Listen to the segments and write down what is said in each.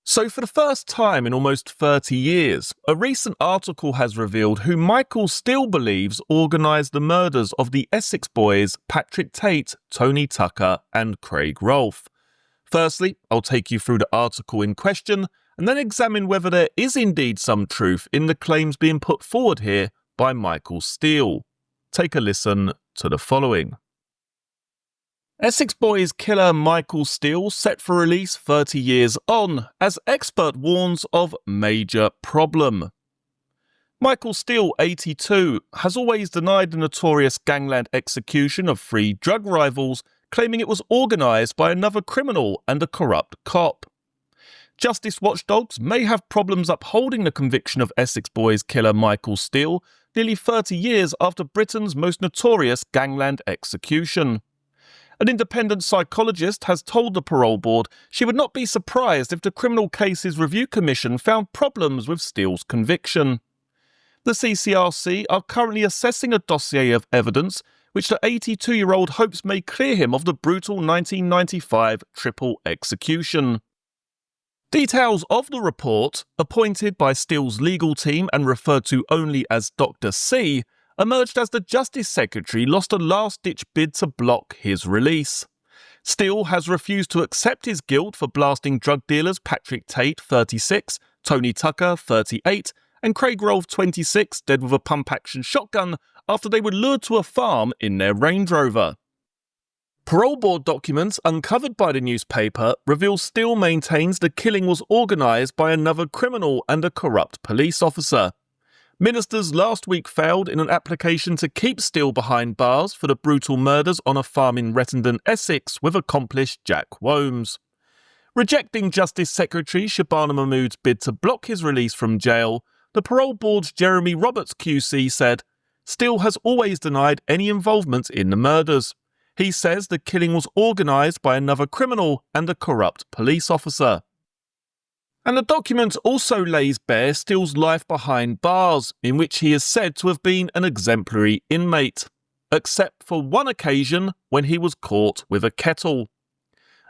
So for the first time in almost 30 years, a recent article has revealed who Michael Steele believes organised the murders of the Essex Boys, Patrick Tate, Tucker and Craig Rolfe. Firstly, I'll take you through the article in question and then examine whether there is indeed some truth in the claims being put forward here by Michael Steele. Take a listen to the following. Essex Boys killer Michael Steele set for release 30 years on, as expert warns of major problem. Michael Steele, 82, has always denied the notorious gangland execution of 3 drug rivals, claiming it was organised by another criminal and a corrupt cop. Justice watchdogs may have problems upholding the conviction of Essex Boys killer Michael Steele nearly 30 years after Britain's most notorious gangland execution. An independent psychologist has told the parole board she would not be surprised if the Criminal Cases Review Commission found problems with Steele's conviction. The CCRC are currently assessing a dossier of evidence which the 82-year-old hopes may clear him of the brutal 1995 triple execution. Details of the report, appointed by Steele's legal team and referred to only as Dr. C, emerged as the Justice Secretary lost a last-ditch bid to block his release. Steele has refused to accept his guilt for blasting drug dealers Patrick Tate, 36, Tucker, 38, and Craig Rolfe, 26, dead with a pump-action shotgun after they were lured to a farm in their Range Rover. Parole board documents uncovered by the newspaper reveal Steele maintains the killing was organised by another criminal and a corrupt police officer. Ministers last week failed in an application to keep Steele behind bars for the brutal murders on a farm in Rettendon, Essex, with accomplice Jack Womes. Rejecting Justice Secretary Shabana Mahmood's bid to block his release from jail, the parole board's Jeremy Roberts QC said, Steele has always denied any involvement in the murders. He says the killing was organised by another criminal and a corrupt police officer. And the document also lays bare Steele's life behind bars, in which he is said to have been an exemplary inmate, except for one occasion when he was caught with a kettle.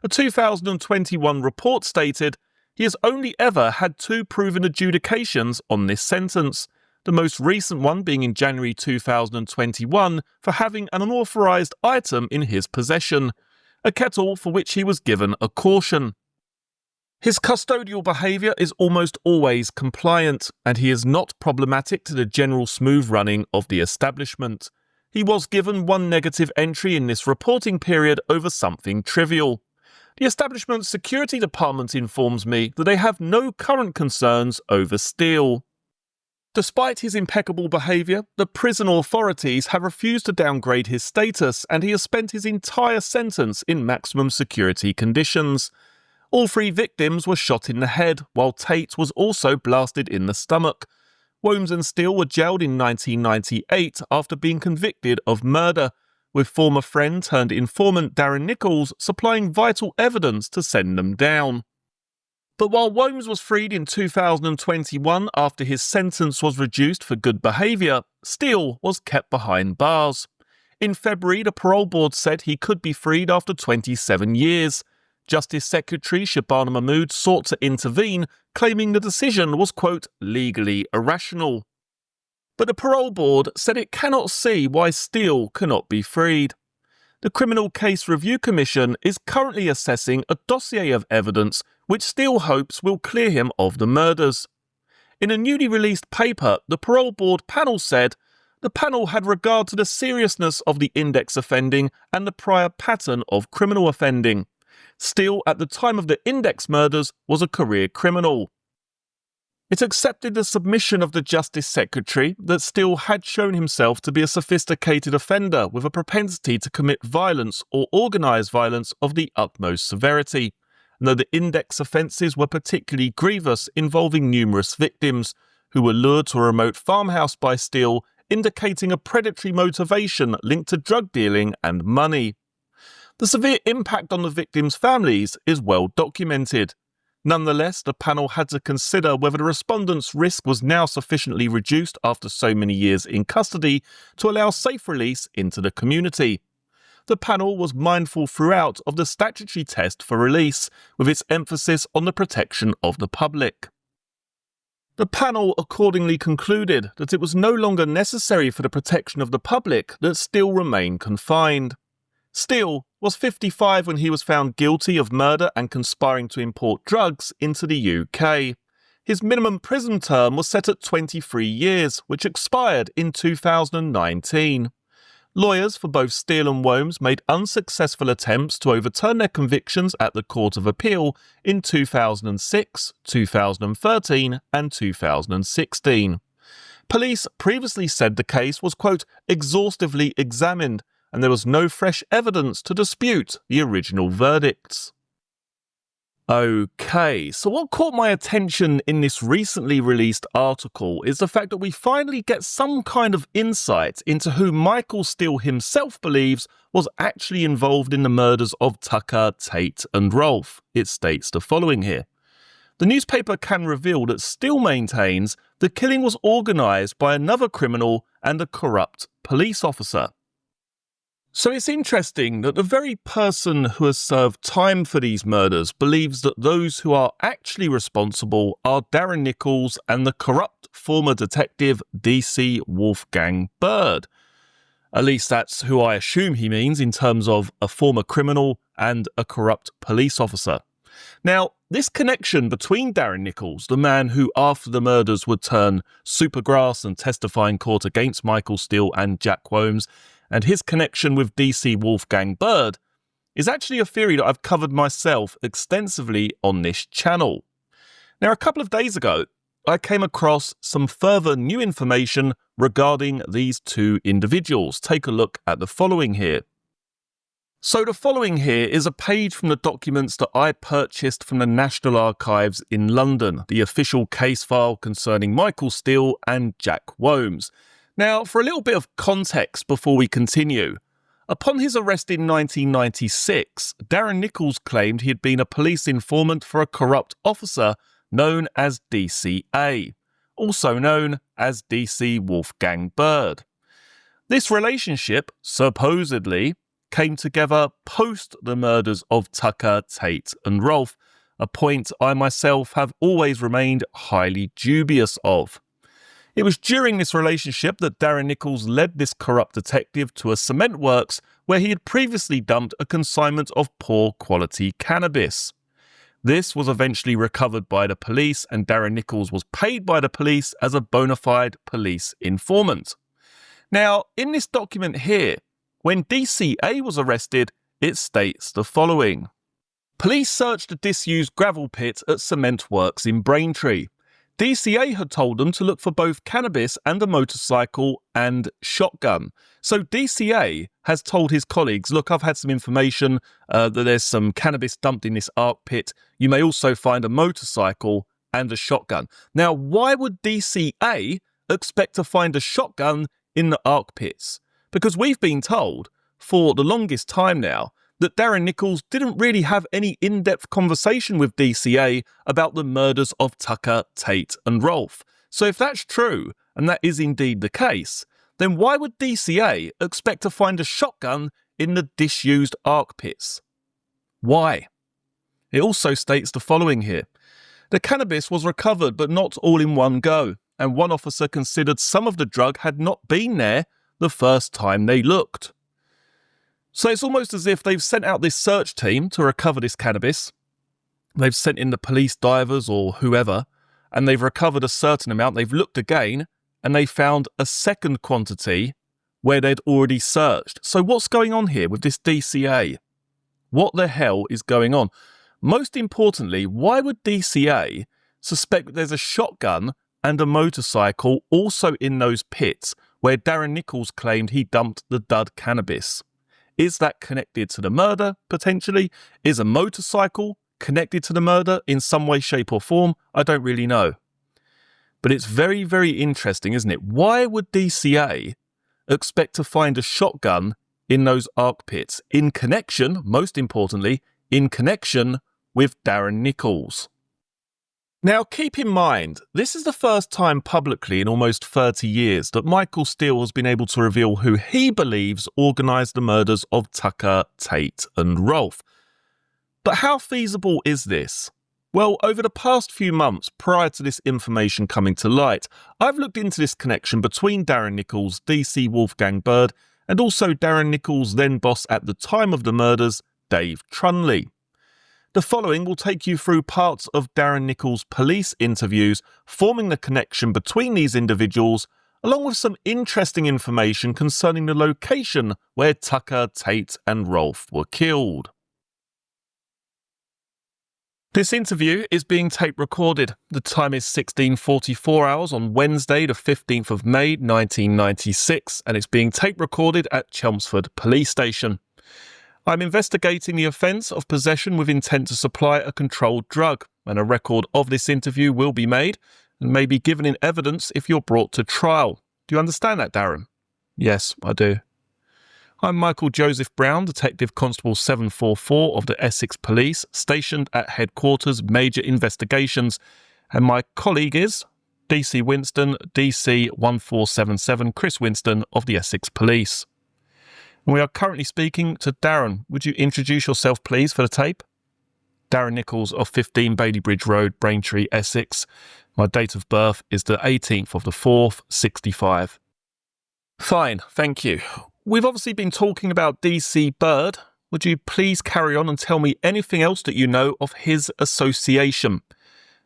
A 2021 report stated he has only ever had 2 proven adjudications on this sentence, the most recent one being in January 2021 for having an unauthorised item in his possession, a kettle for which he was given a caution. His custodial behaviour is almost always compliant, and he is not problematic to the general smooth running of the establishment. He was given 1 negative entry in this reporting period over something trivial. The establishment's security department informs me that they have no current concerns over Steele. Despite his impeccable behaviour, the prison authorities have refused to downgrade his status, and he has spent his entire sentence in maximum security conditions. All 3 victims were shot in the head, while Tate was also blasted in the stomach. Womes and Steele were jailed in 1998 after being convicted of murder, with former friend turned informant Darren Nichols supplying vital evidence to send them down. But while Womes was freed in 2021 after his sentence was reduced for good behaviour, Steele was kept behind bars. In February, the parole board said he could be freed after 27 years. Justice Secretary Shabana Mahmood sought to intervene, claiming the decision was, quote, legally irrational. But the parole board said it cannot see why Steele cannot be freed. The Criminal Case Review Commission is currently assessing a dossier of evidence which Steele hopes will clear him of the murders. In a newly released paper, the parole board panel said the panel had regard to the seriousness of the index offending and the prior pattern of criminal offending. Steele, at the time of the index murders, was a career criminal. It accepted the submission of the Justice Secretary that Steele had shown himself to be a sophisticated offender with a propensity to commit violence or organised violence of the utmost severity, and though the index offences were particularly grievous, involving numerous victims, who were lured to a remote farmhouse by Steele, indicating a predatory motivation linked to drug dealing and money. The severe impact on the victims' families is well documented. Nonetheless, the panel had to consider whether the respondents' risk was now sufficiently reduced after so many years in custody to allow safe release into the community. the panel was mindful throughout of the statutory test for release, with its emphasis on the protection of the public. The panel accordingly concluded that it was no longer necessary for the protection of the public that Steele remain confined. Steele was 55 when he was found guilty of murder and conspiring to import drugs into the UK. His minimum prison term was set at 23 years, which expired in 2019. Lawyers for both Steele and Wholmes made unsuccessful attempts to overturn their convictions at the Court of Appeal in 2006, 2013 and 2016. Police previously said the case was, quote, exhaustively examined, and there was no fresh evidence to dispute the original verdicts. Okay, so what caught my attention in this recently released article is the fact that we finally get some kind of insight into who Michael Steele himself believes was actually involved in the murders of Tucker, Tate and Rolfe. It states the following here. The newspaper can reveal that Steele maintains the killing was organised by another criminal and a corrupt police officer. So it's interesting that the very person who has served time for these murders believes that those who are actually responsible are Darren Nichols and the corrupt former detective DC Wolfgang Bird. At least that's who I assume he means in terms of a former criminal and a corrupt police officer. Now, this connection between Darren Nichols, the man who after the murders would turn supergrass and testify in court against Michael Steele and Jack Wholmes, and his connection with DC Wolfgang Bird, is actually a theory that I've covered myself extensively on this channel. Now, a couple of days ago, I came across some further new information regarding these two individuals. Take a look at the following here. So the following here is a page from the documents that I purchased from the National Archives in London, the official case file concerning Michael Steele and Jack Wholmes. Now, for a little bit of context before we continue, upon his arrest in 1996, Darren Nichols claimed he had been a police informant for a corrupt officer known as DCA, also known as DC Wolfgang Bird. This relationship, supposedly, came together post the murders of Tucker, Tate and Rolfe, a point I myself have always remained highly dubious of. It was during this relationship that Darren Nichols led this corrupt detective to a cement works where he had previously dumped a consignment of poor quality cannabis. This was eventually recovered by the police and Darren Nichols was paid by the police as a bona fide police informant. Now, in this document here, when DCA was arrested, it states the following. Police searched a disused gravel pit at cement works in Braintree. DCA had told them to look for both cannabis and a motorcycle and shotgun. So DCA has told his colleagues, look, I've had some information that there's some cannabis dumped in this arc pit. You may also find a motorcycle and a shotgun. Now, why would DCA expect to find a shotgun in the arc pits? Because we've been told for the longest time now that Darren Nichols didn't really have any in-depth conversation with DCA about the murders of Tucker, Tate and Rolfe. So if that's true, and that is indeed the case, then why would DCA expect to find a shotgun in the disused arc pits? Why? It also states the following here. The cannabis was recovered but not all in one go, and one officer considered some of the drug had not been there the first time they looked. So it's almost as if they've sent out this search team to recover this cannabis. They've sent in the police divers or whoever, and they've recovered a certain amount. They've looked again, and they found a second quantity where they'd already searched. So what's going on here with this DCA? What the hell is going on? Most importantly, why would DCA suspect that there's a shotgun and a motorcycle also in those pits where Darren Nichols claimed he dumped the dud cannabis? Is that connected to the murder, potentially? Is a motorcycle connected to the murder in some way, shape or form? I don't really know. But it's very, very interesting, isn't it? Why would DCA expect to find a shotgun in those arc pits in connection, most importantly, in connection with Darren Nichols? Now, keep in mind, this is the first time publicly in almost 30 years that Michael Steele has been able to reveal who he believes organised the murders of Tucker, Tate and Rolfe. But how feasible is this? Well, over the past few months prior to this information coming to light, I've looked into this connection between Darren Nichols, DC Wolfgang Bird, and also Darren Nichols' then boss at the time of the murders, Dave Trunley. The following will take you through parts of Darren Nichols' police interviews, forming the connection between these individuals, along with some interesting information concerning the location where Tucker, Tate and Rolfe were killed. This interview is being tape recorded. The time is 16:44 hours on Wednesday, the 15th of May, 1996, and it's being tape recorded at Chelmsford Police Station. I'm investigating the offence of possession with intent to supply a controlled drug, and a record of this interview will be made and may be given in evidence if you're brought to trial. Do you understand that, Darren? Yes, I do. I'm Michael Joseph Brown, Detective Constable 744 of the Essex Police, stationed at Headquarters Major Investigations, and my colleague is DC Winston, DC 1477, Chris Winston of the Essex Police. And we are currently speaking to Darren. Would you introduce yourself, please, for the tape? Darren Nichols of 15 Bailey Bridge Road, Braintree, Essex. My date of birth is the 18th of the 4th, 65. Fine, thank you. We've obviously been talking about DC Bird. Would you please carry on and tell me anything else that you know of his association?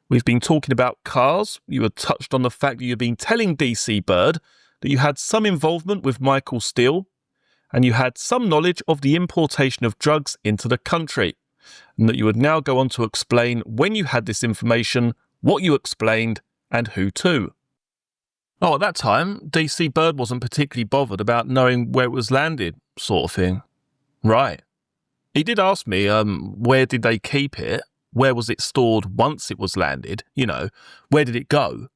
We've been talking about cars. You had touched on the fact that you've been telling DC Bird that you had some involvement with Michael Steele, and you had some knowledge of the importation of drugs into the country, and that you would now go on to explain when you had this information, what you explained, and who to. Oh, at that time, DC Bird wasn't particularly bothered about knowing where it was landed, sort of thing. Right. He did ask me, where did they keep it? Where was it stored once it was landed? You know, where did it go?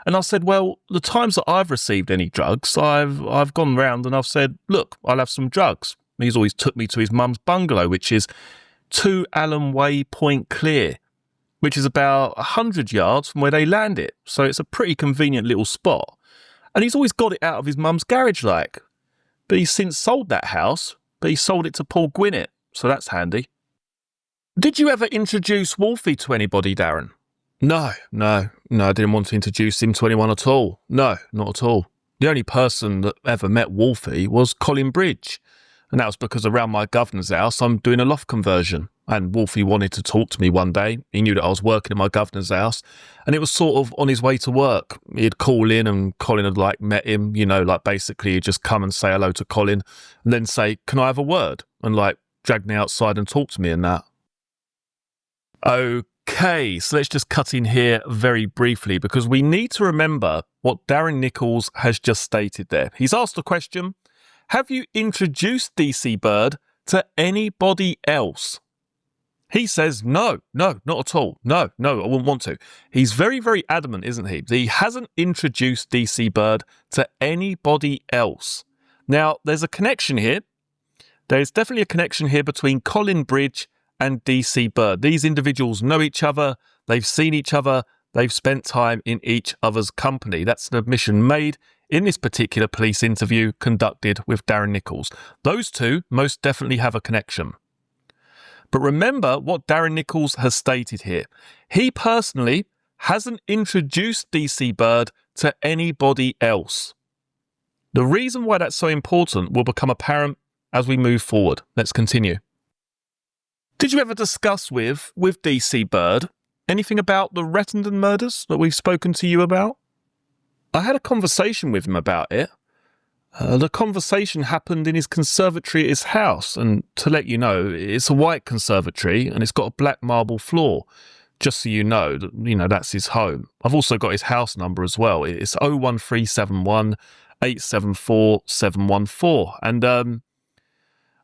And I said, well, the times that I've received any drugs, I've gone round and I've said, look, I'll have some drugs. He's always took me to his mum's bungalow, which is 2 Allen Way, Point Clear, which is about 100 yards from where they land it. So it's a pretty convenient little spot. And he's always got it out of his mum's garage like. But he's since sold that house, but he sold it to Paul Gwinnett, so that's handy. Did you ever introduce Wolfie to anybody, Darren? No, I didn't want to introduce him to anyone at all. No, not at all. The only person that ever met Wolfie was Colin Bridge, and that was because around my governor's house I'm doing a loft conversion, and Wolfie wanted to talk to me one day. He knew that I was working in my governor's house, and it was sort of on his way to work. He'd call in and Colin had met him, basically he'd just come and say hello to Colin and then say, can I have a word? And drag me outside and talk to me and that. Okay, so let's just cut in here very briefly because we need to remember what Darren Nichols has just stated there. He's asked the question, have you introduced DC Bird to anybody else? He says, no, not at all. No, I wouldn't want to. He's very, very adamant, isn't he? He hasn't introduced DC Bird to anybody else. Now, there's a connection here. There's definitely a connection here between Colin Bridge and DC Bird. These individuals know each other. They've seen each other. They've spent time in each other's company. That's an admission made in this particular police interview conducted with Darren Nichols. Those two most definitely have a connection. But remember what Darren Nichols has stated here. He personally hasn't introduced DC Bird to anybody else. The reason why that's so important will become apparent as we move forward. Let's continue. Did you ever discuss with DC Bird anything about the Rettendon murders that we've spoken to you about? I had a conversation with him about it. The conversation happened in his conservatory at his house, and to let you know, it's a white conservatory and it's got a black marble floor. Just so you know, that's his home. I've also got his house number as well. It's 01371 874 714. And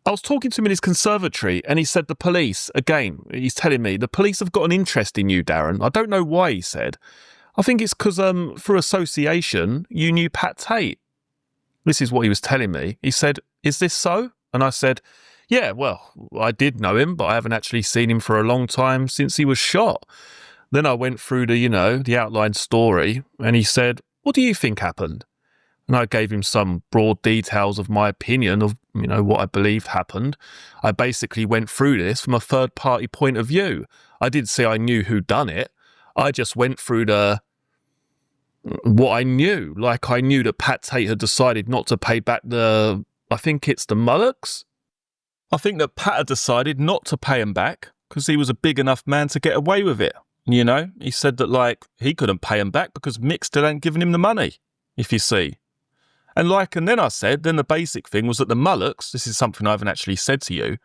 I was talking to him in his conservatory and he said the police, again, he's telling me, the police have got an interest in you, Darren. I don't know why, he said. I think it's because through association, you knew Pat Tate. This is what he was telling me. He said, is this so? And I said, yeah, well, I did know him, but I haven't actually seen him for a long time since he was shot. Then I went through the outline story, and he said, "What do you think happened?" And I gave him some broad details of my opinion of, what I believed happened. I basically went through this from a third-party point of view. I didn't say I knew who done it. I just went through what I knew. Like, I knew that Pat Tate had decided not to pay back I think it's the Mullocks. I think that Pat had decided not to pay him back because he was a big enough man to get away with it. He said that, he couldn't pay him back because Mick still ain't giving him the money, if you see. And then I said, then the basic thing was that the Mullocks, this is something I haven't actually said to you,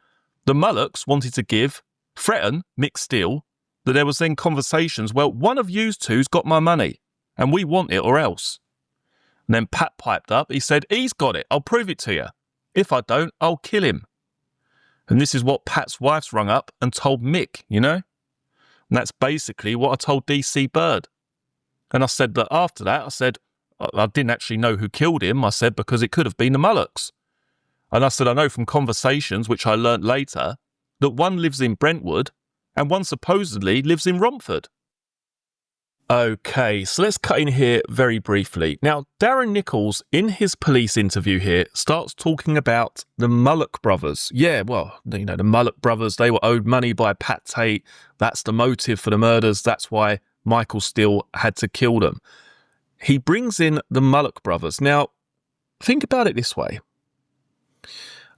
the Mullocks wanted to threaten Mick Steele, that there was then conversations, well, one of you two's got my money, and we want it or else. And then Pat piped up, he said, he's got it, I'll prove it to you. If I don't, I'll kill him. And this is what Pat's wife's rung up and told Mick, And that's basically what I told DC Bird. And I said that after that, I didn't actually know who killed him, I said, because it could have been the Mullocks. And I said, I know from conversations, which I learnt later, that one lives in Brentwood and one supposedly lives in Romford. Okay, so let's cut in here very briefly. Now, Darren Nichols, in his police interview here, starts talking about the Mullock brothers. Yeah, well, the Mullock brothers, they were owed money by Pat Tate. That's the motive for the murders. That's why Michael Steele had to kill them. He brings in the Mullock brothers. Now, think about it this way.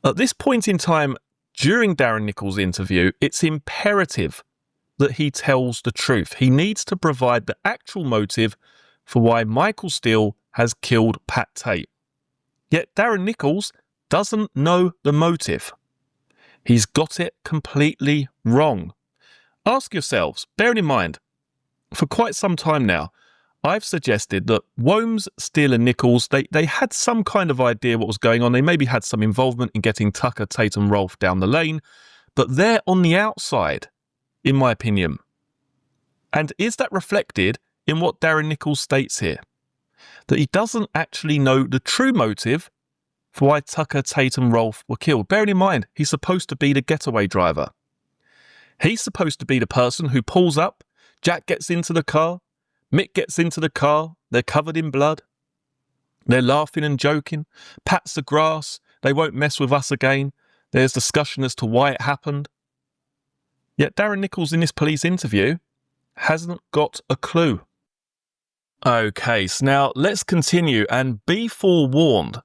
At this point in time, during Darren Nichols' interview, it's imperative that he tells the truth. He needs to provide the actual motive for why Michael Steele has killed Pat Tate. Yet Darren Nichols doesn't know the motive. He's got it completely wrong. Ask yourselves, bearing in mind, for quite some time now, I've suggested that Wombs, Steele and Nichols, they had some kind of idea what was going on. They maybe had some involvement in getting Tucker, Tate and Rolfe down the lane, but they're on the outside, in my opinion. And is that reflected in what Darren Nichols states here? That he doesn't actually know the true motive for why Tucker, Tate and Rolfe were killed. Bearing in mind, he's supposed to be the getaway driver. He's supposed to be the person who pulls up, Jack gets into the car, Mick gets into the car, they're covered in blood. They're laughing and joking. Pat's the grass, they won't mess with us again. There's discussion as to why it happened. Yet Darren Nichols in this police interview hasn't got a clue. Okay, so now let's continue and be forewarned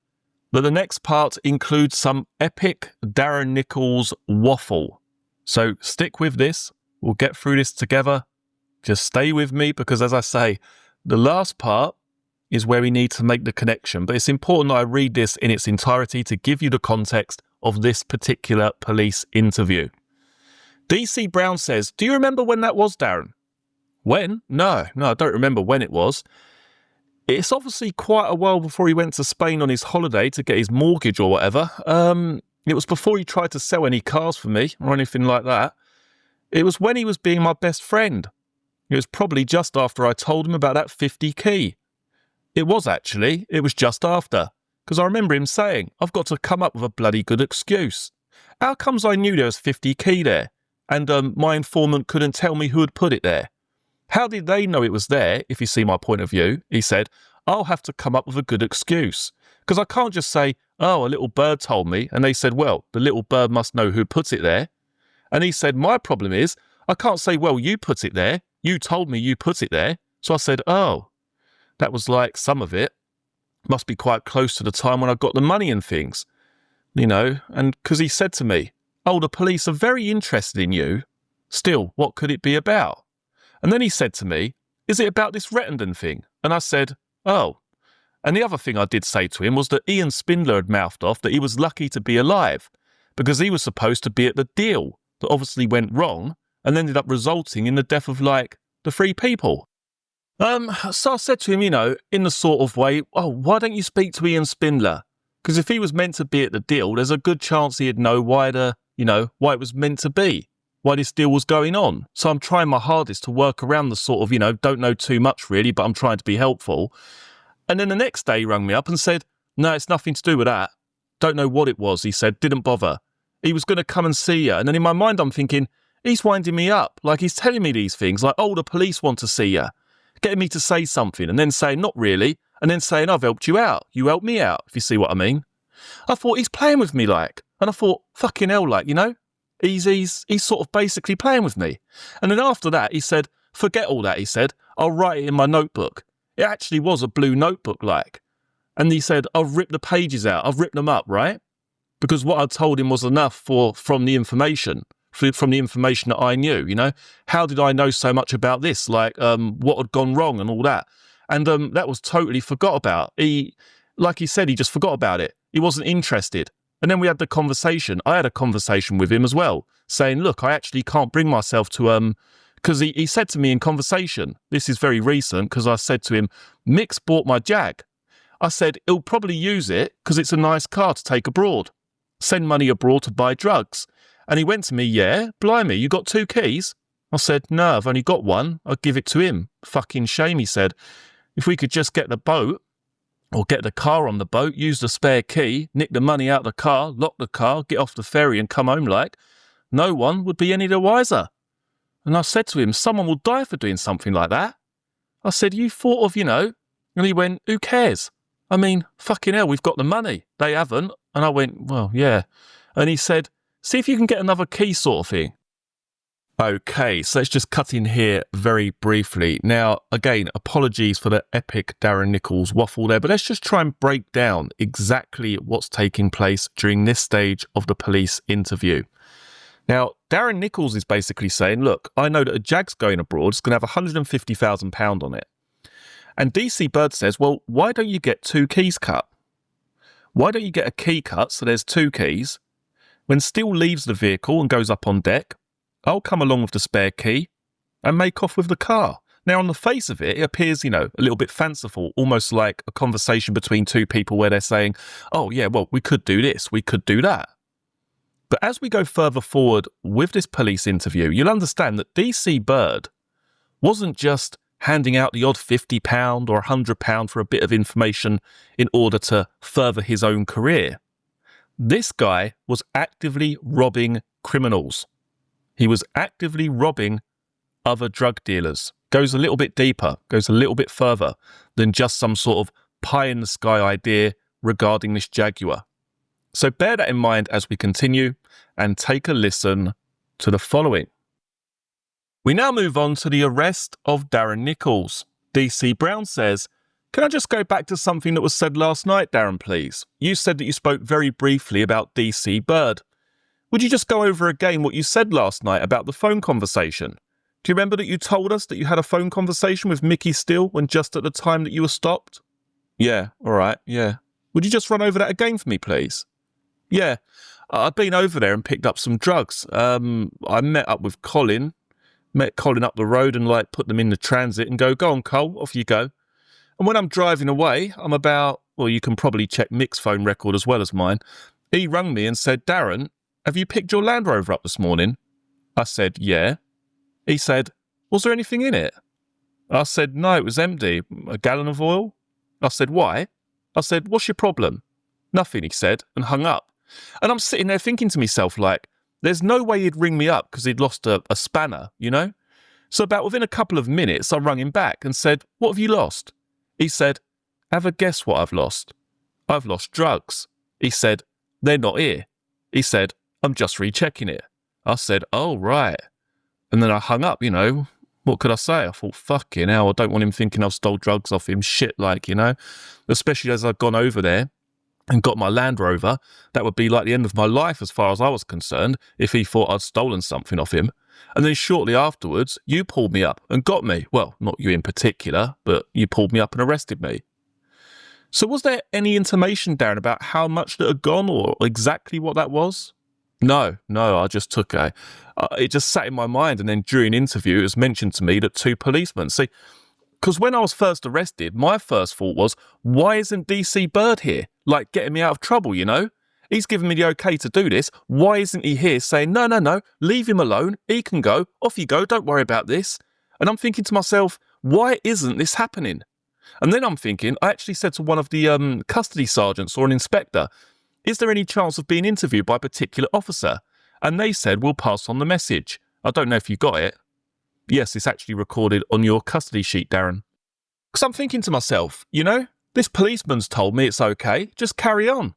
that the next part includes some epic Darren Nichols waffle. So stick with this, we'll get through this together. Just stay with me because, as I say, the last part is where we need to make the connection. But it's important that I read this in its entirety to give you the context of this particular police interview. DC Brown says, "Do you remember when that was, Darren?" When? No, I don't remember when it was. It's obviously quite a while before he went to Spain on his holiday to get his mortgage or whatever. It was before he tried to sell any cars for me or anything like that. It was when he was being my best friend. It was probably just after I told him about that 50 key. It was actually. It was just after. Because I remember him saying, I've got to come up with a bloody good excuse. How comes I knew there was 50 key there? And my informant couldn't tell me who had put it there. How did they know it was there, if you see my point of view? He said, I'll have to come up with a good excuse. Because I can't just say, oh, a little bird told me. And they said, well, the little bird must know who put it there. And he said, my problem is, I can't say, well, you put it there. You told me you put it there. So I said, oh, that was like some of it. Must be quite close to the time when I got the money and things. And because he said to me, oh, the police are very interested in you. Still, what could it be about? And then he said to me, is it about this Rettendon thing? And I said, oh. And the other thing I did say to him was that Ian Spindler had mouthed off that he was lucky to be alive because he was supposed to be at the deal that obviously went wrong and ended up resulting in the death of, the 3 people. So I said to him, in the sort of way, oh, why don't you speak to Ian Spindler? Because if he was meant to be at the deal, there's a good chance he'd know why why it was meant to be, why this deal was going on. So I'm trying my hardest to work around the sort of, don't know too much really, but I'm trying to be helpful. And then the next day he rang me up and said, no, it's nothing to do with that. Don't know what it was, he said, didn't bother. He was going to come and see you. And then in my mind I'm thinking, he's winding me up. Like, he's telling me these things, like, oh, the police want to see you. Getting me to say something, and then saying, not really, and then saying, I've helped you out. You helped me out, if you see what I mean. I thought, he's playing with me, like. And I thought, fucking hell, like, you know? He's sort of basically playing with me. And then after that, he said, forget all that, he said. I'll write it in my notebook. It actually was a blue notebook, like. And he said, I've ripped the pages out. I've ripped them up, right? Because what I told him was enough from the information that I knew, you know? How did I know so much about this? Like, what had gone wrong and all that? And that was totally forgot about. Like he said, he just forgot about it. He wasn't interested. And then we had the conversation. I had a conversation with him as well, saying, look, I actually can't bring myself to, because he said to me in conversation, this is very recent, because I said to him, Mick's bought my Jag. I said, he'll probably use it because it's a nice car to take abroad. Send money abroad to buy drugs. And he went to me, yeah, blimey, you got 2 keys? I said, no, I've only got one. I'll give it to him. Fucking shame, he said. If we could just get the boat, or get the car on the boat, use the spare key, nick the money out of the car, lock the car, get off the ferry and come home like, no one would be any the wiser. And I said to him, someone will die for doing something like that. I said, you thought of, you know, and he went, who cares? I mean, fucking hell, we've got the money. They haven't. And I went, well, yeah. And he said, see if you can get another key sort of thing. Okay, so let's just cut in here very briefly. Now, again, apologies for the epic Darren Nichols waffle there, but let's just try and break down exactly what's taking place during this stage of the police interview. Now, Darren Nichols is basically saying, look, I know that a Jag's going abroad. It's going to have £150,000 on it. And DC Bird says, well, why don't you get 2 keys cut? Why don't you get a key cut so there's 2 keys? When Steele leaves the vehicle and goes up on deck, I'll come along with the spare key and make off with the car. Now, on the face of it, it appears, you know, a little bit fanciful, almost like a conversation between 2 people where they're saying, oh, yeah, well, we could do this, we could do that. But as we go further forward with this police interview, you'll understand that DC Bird wasn't just handing out the odd £50 or £100 for a bit of information in order to further his own career. This guy was actively robbing criminals. He was actively robbing other drug dealers. Goes a little bit deeper, goes a little bit further than just some sort of pie-in-the-sky idea regarding this Jaguar. So bear that in mind as we continue and take a listen to the following. We now move on to the arrest of Darren Nichols. DC Brown says, can I just go back to something that was said last night, Darren, please? You said that you spoke very briefly about DC Bird. Would you just go over again what you said last night about the phone conversation? Do you remember that you told us that you had a phone conversation with Michael Steele when just at the time that you were stopped? Yeah, all right, yeah. Would you just run over that again for me, please? Yeah, I'd been over there and picked up some drugs. I met up with Colin. Met Colin up the road and like put them in the transit and go on, Cole, off you go. And when I'm driving away, I'm about, well, you can probably check Mick's phone record as well as mine. He rang me and said, Darren, have you picked your Land Rover up this morning? I said, yeah. He said, was there anything in it? I said, no, it was empty. A gallon of oil? I said, why? I said, what's your problem? Nothing, he said, and hung up. And I'm sitting there thinking to myself, like, there's no way he'd ring me up because he'd lost a spanner, you know? So about within a couple of minutes, I rang him back and said, what have you lost? He said, have a guess what I've lost. I've lost drugs. He said, they're not here. He said, I'm just rechecking it. I said, oh, right. And then I hung up, you know. What could I say? I thought, fucking hell, I don't want him thinking I've stole drugs off him. Shit, like, you know. Especially as I'd gone over there and got my Land Rover, that would be like the end of my life as far as I was concerned if he thought I'd stolen something off him. And then shortly afterwards, you pulled me up and got me. Well, not you in particular, but you pulled me up and arrested me. So was there any information, Darren, about how much that had gone or exactly what that was? No, I just took it just sat in my mind, and then during interview it was mentioned to me that 2 policemen, see, because when I was first arrested, my first thought was, why isn't DC Bird here? Like, getting me out of trouble, you know? He's given me the okay to do this. Why isn't he here saying, no, leave him alone. He can go. Off you go. Don't worry about this. And I'm thinking to myself, why isn't this happening? And then I'm thinking, I actually said to one of the custody sergeants or an inspector, is there any chance of being interviewed by a particular officer? And they said, we'll pass on the message. I don't know if you got it. Yes, it's actually recorded on your custody sheet, Darren. Because I'm thinking to myself, you know, this policeman's told me it's okay. Just carry on.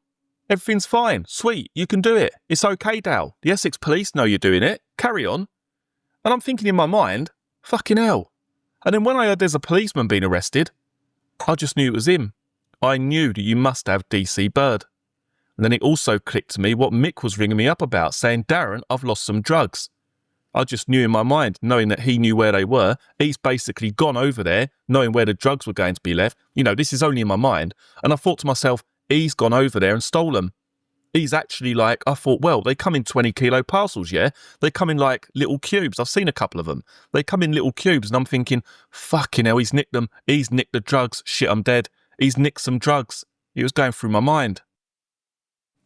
Everything's fine. Sweet. You can do it. It's okay, Dal. The Essex police know you're doing it. Carry on. And I'm thinking in my mind, fucking hell. And then when I heard there's a policeman being arrested, I just knew it was him. I knew that you must have DC Bird. And then it also clicked to me what Mick was ringing me up about, saying, Darren, I've lost some drugs. I just knew in my mind, knowing that he knew where they were, he's basically gone over there, knowing where the drugs were going to be left. You know, this is only in my mind. And I thought to myself, he's gone over there and stole them. He's actually like, I thought, well, they come in 20-kilo parcels, yeah? They come in like little cubes. I've seen a couple of them. They come in little cubes, and I'm thinking, fucking hell, he's nicked them. He's nicked the drugs. Shit, I'm dead. He's nicked some drugs. It was going through my mind.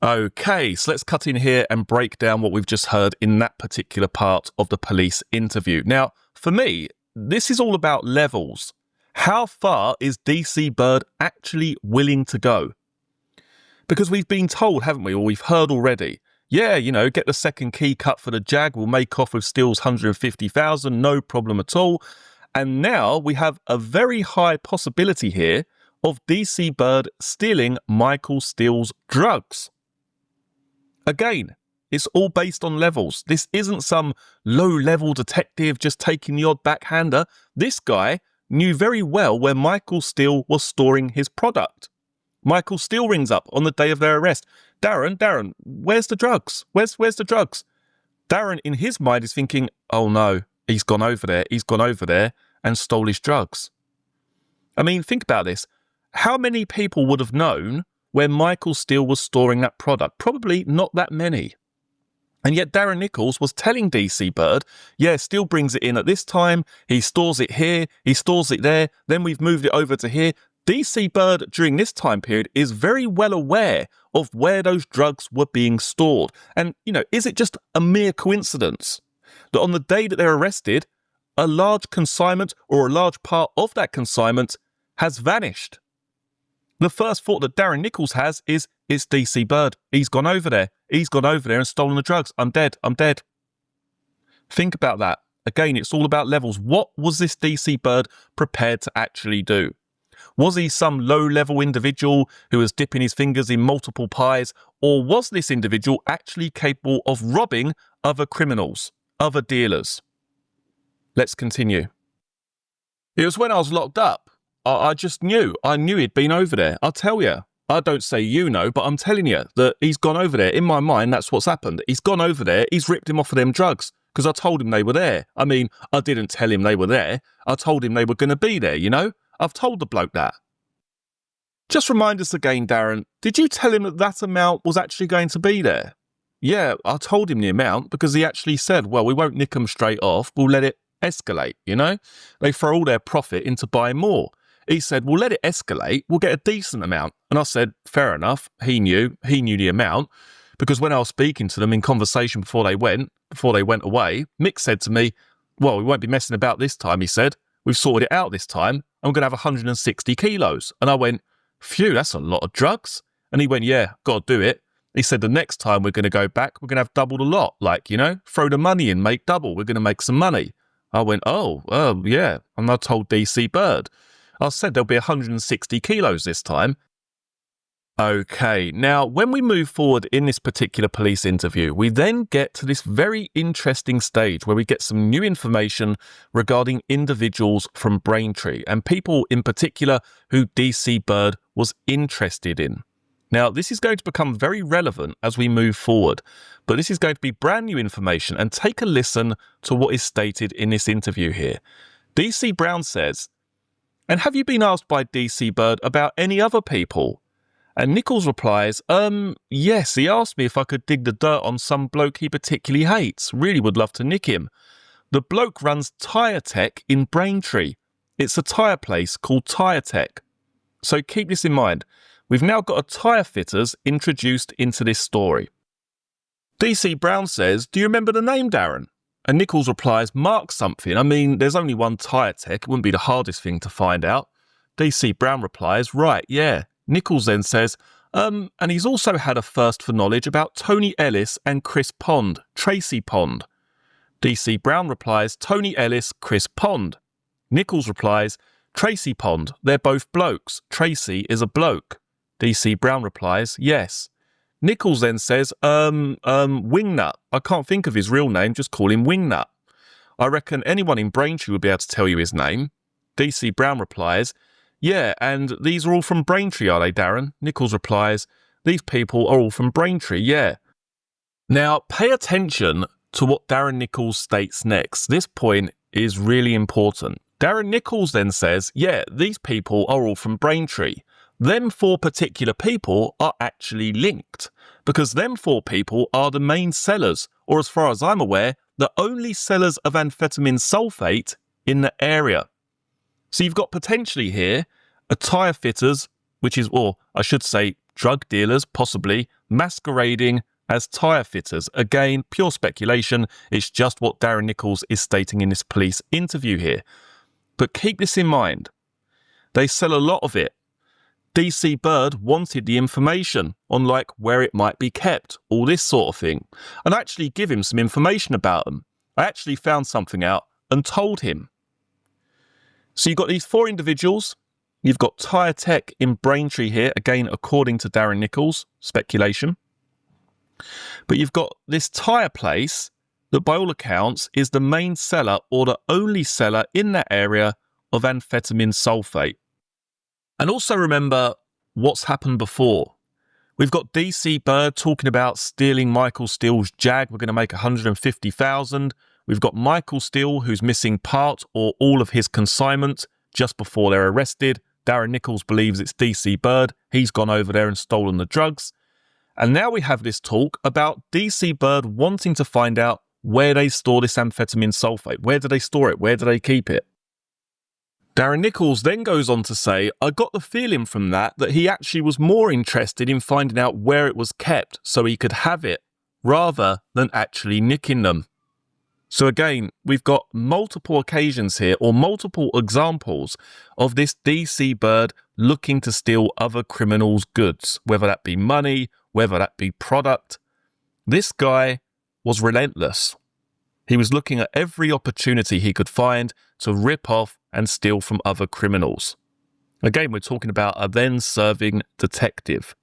Okay, so let's cut in here and break down what we've just heard in that particular part of the police interview. Now, for me, this is all about levels. How far is DC Bird actually willing to go? Because we've been told, haven't we, or we've heard already, yeah, you know, get the second key cut for the Jag, we'll make off with Steele's 150,000, no problem at all. And now we have a very high possibility here of DC Bird stealing Michael Steele's drugs. Again, it's all based on levels. This isn't some low-level detective just taking the odd backhander. This guy knew very well where Michael Steele was storing his product. Michael Steele rings up on the day of their arrest. Darren, where's the drugs? Where's the drugs? Darren, in his mind, is thinking, oh no, he's gone over there and stole his drugs. I mean, think about this. How many people would have known where Michael Steele was storing that product? Probably not that many. And yet Darren Nichols was telling DC Bird, yeah, Steele brings it in at this time, he stores it here, he stores it there, then we've moved it over to here. DC Bird during this time period is very well aware of where those drugs were being stored. And, you know, is it just a mere coincidence that on the day that they're arrested, a large consignment or a large part of that consignment has vanished? The first thought that Darren Nichols has is, it's DC Bird. He's gone over there. He's gone over there and stolen the drugs. I'm dead. Think about that. Again, it's all about levels. What was this DC Bird prepared to actually do? Was he some low-level individual who was dipping his fingers in multiple pies? Or was this individual actually capable of robbing other criminals, other dealers? Let's continue. It was when I was locked up. I just knew. I knew he'd been over there. I'll tell you. I don't say you know, but I'm telling you that he's gone over there. In my mind, that's what's happened. He's gone over there. He's ripped him off of them drugs because I told him they were there. I mean, I didn't tell him they were there. I told him they were going to be there, you know? I've told the bloke that. Just remind us again, Darren, did you tell him that that amount was actually going to be there? Yeah, I told him the amount because he actually said, well, we won't nick them straight off. We'll let it escalate, you know? They throw all their profit into buying more. He said, we'll let it escalate. We'll get a decent amount. And I said, fair enough. He knew the amount because when I was speaking to them in conversation before they went away, Mick said to me, well, we won't be messing about this time. He said, we've sorted it out this time. I'm going to have 160 kilos. And I went, phew, that's a lot of drugs. And he went, yeah, got to do it. He said, the next time we're going to go back, we're going to have double the lot. Like, you know, throw the money in, make double. We're going to make some money. I went, yeah. And I told DC Bird. I said there'll be 160 kilos this time. Okay, now when we move forward in this particular police interview, we then get to this very interesting stage where we get some new information regarding individuals from Braintree and people in particular who DC Bird was interested in. Now, this is going to become very relevant as we move forward, but this is going to be brand new information, and take a listen to what is stated in this interview here. DC Brown says, and have you been asked by DC Bird about any other people? And Nichols replies, yes, he asked me if I could dig the dirt on some bloke he particularly hates. Really would love to nick him. The bloke runs Tyre Tech in Braintree. It's a tyre place called Tyre Tech. So keep this in mind. We've now got a tyre fitters introduced into this story. DC Brown says, do you remember the name, Darren? And Nichols replies, Mark something. I mean, there's only one Tyre Tech. It wouldn't be the hardest thing to find out. DC Brown replies, right, yeah. Nichols then says, and he's also had a thirst for knowledge about Tony Ellis and Chris Pond, Tracy Pond. DC Brown replies, Tony Ellis, Chris Pond. Nichols replies, Tracy Pond, they're both blokes. Tracy is a bloke. DC Brown replies, yes. Nichols then says, Wingnut. I can't think of his real name, just call him Wingnut. I reckon anyone in Braintree would be able to tell you his name. DC Brown replies, yeah, and these are all from Braintree, are they, Darren? Nichols replies, these people are all from Braintree, yeah. Now, pay attention to what Darren Nichols states next. This point is really important. Darren Nichols then says, yeah, these people are all from Braintree. Them 4 particular people are actually linked because them 4 people are the main sellers, or as far as I'm aware, the only sellers of amphetamine sulfate in the area. So you've got potentially here a tyre fitters, which is, or I should say drug dealers, possibly masquerading as tyre fitters. Again, pure speculation. It's just what Darren Nichols is stating in this police interview here. But keep this in mind. They sell a lot of it. DC Bird wanted the information on like where it might be kept, all this sort of thing, and actually give him some information about them. I actually found something out and told him. So you've got these 4 individuals. You've got Tyre Tech in Braintree here, again, according to Darren Nichols, speculation. But you've got this tyre place that by all accounts is the main seller or the only seller in that area of amphetamine sulfate. And also remember what's happened before. We've got DC Bird talking about stealing Michael Steele's Jag. We're going to make 150,000. We've got Michael Steele who's missing part or all of his consignment just before they're arrested. Darren Nichols believes it's DC Bird. He's gone over there and stolen the drugs. And now we have this talk about DC Bird wanting to find out where they store this amphetamine sulfate. Where do they store it? Where do they keep it? Darren Nichols then goes on to say, I got the feeling from that he actually was more interested in finding out where it was kept so he could have it, rather than actually nicking them. So again, we've got multiple occasions here, or multiple examples of this DC Bird looking to steal other criminals' goods, whether that be money, whether that be product. This guy was relentless. He was looking at every opportunity he could find to rip off and steal from other criminals. Again, we're talking about a then-serving detective.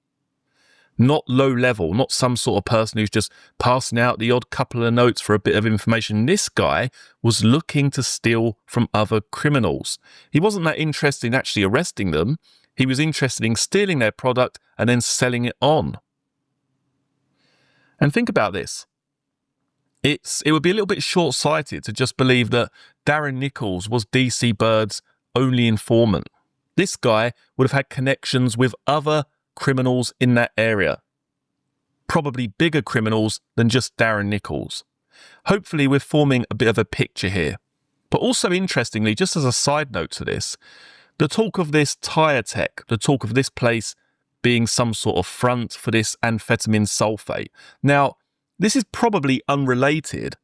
Not low level, not some sort of person who's just passing out the odd couple of notes for a bit of information. This guy was looking to steal from other criminals. He wasn't that interested in actually arresting them. He was interested in stealing their product and then selling it on. And think about this. It would be a little bit short-sighted to just believe that Darren Nichols was DC Bird's only informant. This guy would have had connections with other criminals in that area. Probably bigger criminals than just Darren Nichols. Hopefully we're forming a bit of a picture here. But also interestingly, just as a side note to this, the talk of this Tyre Tech, the talk of this place being some sort of front for this amphetamine sulfate. Now, this is probably unrelated,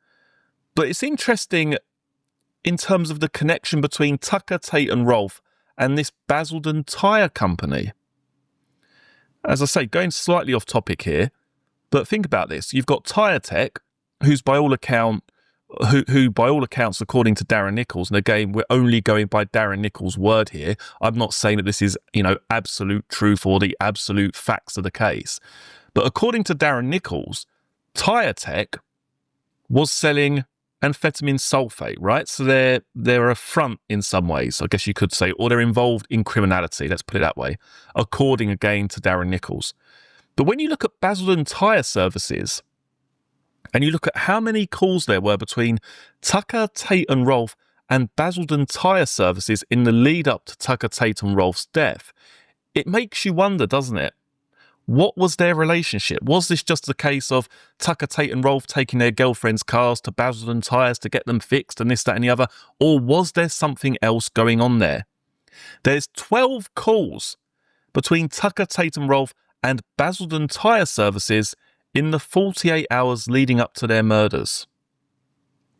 but it's interesting in terms of the connection between Tucker, Tate and Rolfe and this Basildon Tyre Company. As I say, going slightly off topic here, but think about this. You've got Tyre Tech, who by all accounts, according to Darren Nichols, and again, we're only going by Darren Nichols' word here. I'm not saying that this is, absolute truth or the absolute facts of the case. But according to Darren Nichols, Tyre Tech was selling amphetamine sulfate, right? So they're a front in some ways, I guess you could say, or they're involved in criminality, let's put it that way, according again to Darren Nichols. But when you look at Basildon Tyre Services, and you look at how many calls there were between Tucker, Tate and Rolfe and Basildon Tyre Services in the lead up to Tucker, Tate and Rolfe's death, it makes you wonder, doesn't it? What was their relationship? Was this just the case of Tucker, Tate and Rolfe taking their girlfriends' cars to Basildon Tyres to get them fixed and this, that and the other? Or was there something else going on there? There's 12 calls between Tucker, Tate and Rolfe and Basildon Tyre Services in the 48 hours leading up to their murders.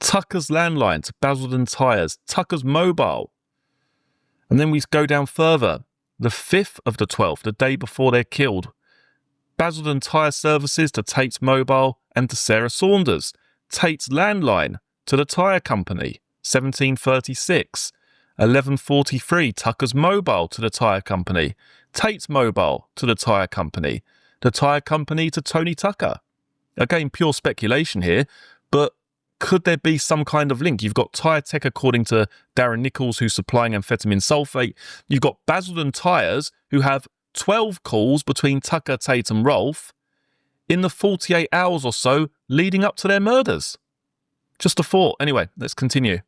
Tucker's landline to Basildon Tyres, Tucker's mobile. And then we go down further. The 5th of the 12th, the day before they're killed, Basildon Tyre Services to Tate's mobile and to Sarah Saunders. Tate's landline to the tyre company, 1736. 1143, Tucker's mobile to the tyre company, Tate's mobile to the tyre company to Tony Tucker. Again, pure speculation here, but could there be some kind of link? You've got Tyre Tech, according to Darren Nichols, who's supplying amphetamine sulfate. You've got Basildon Tyres, who have 12 calls between Tucker, Tate and Rolfe in the 48 hours or so leading up to their murders. Just a thought. Anyway, let's continue.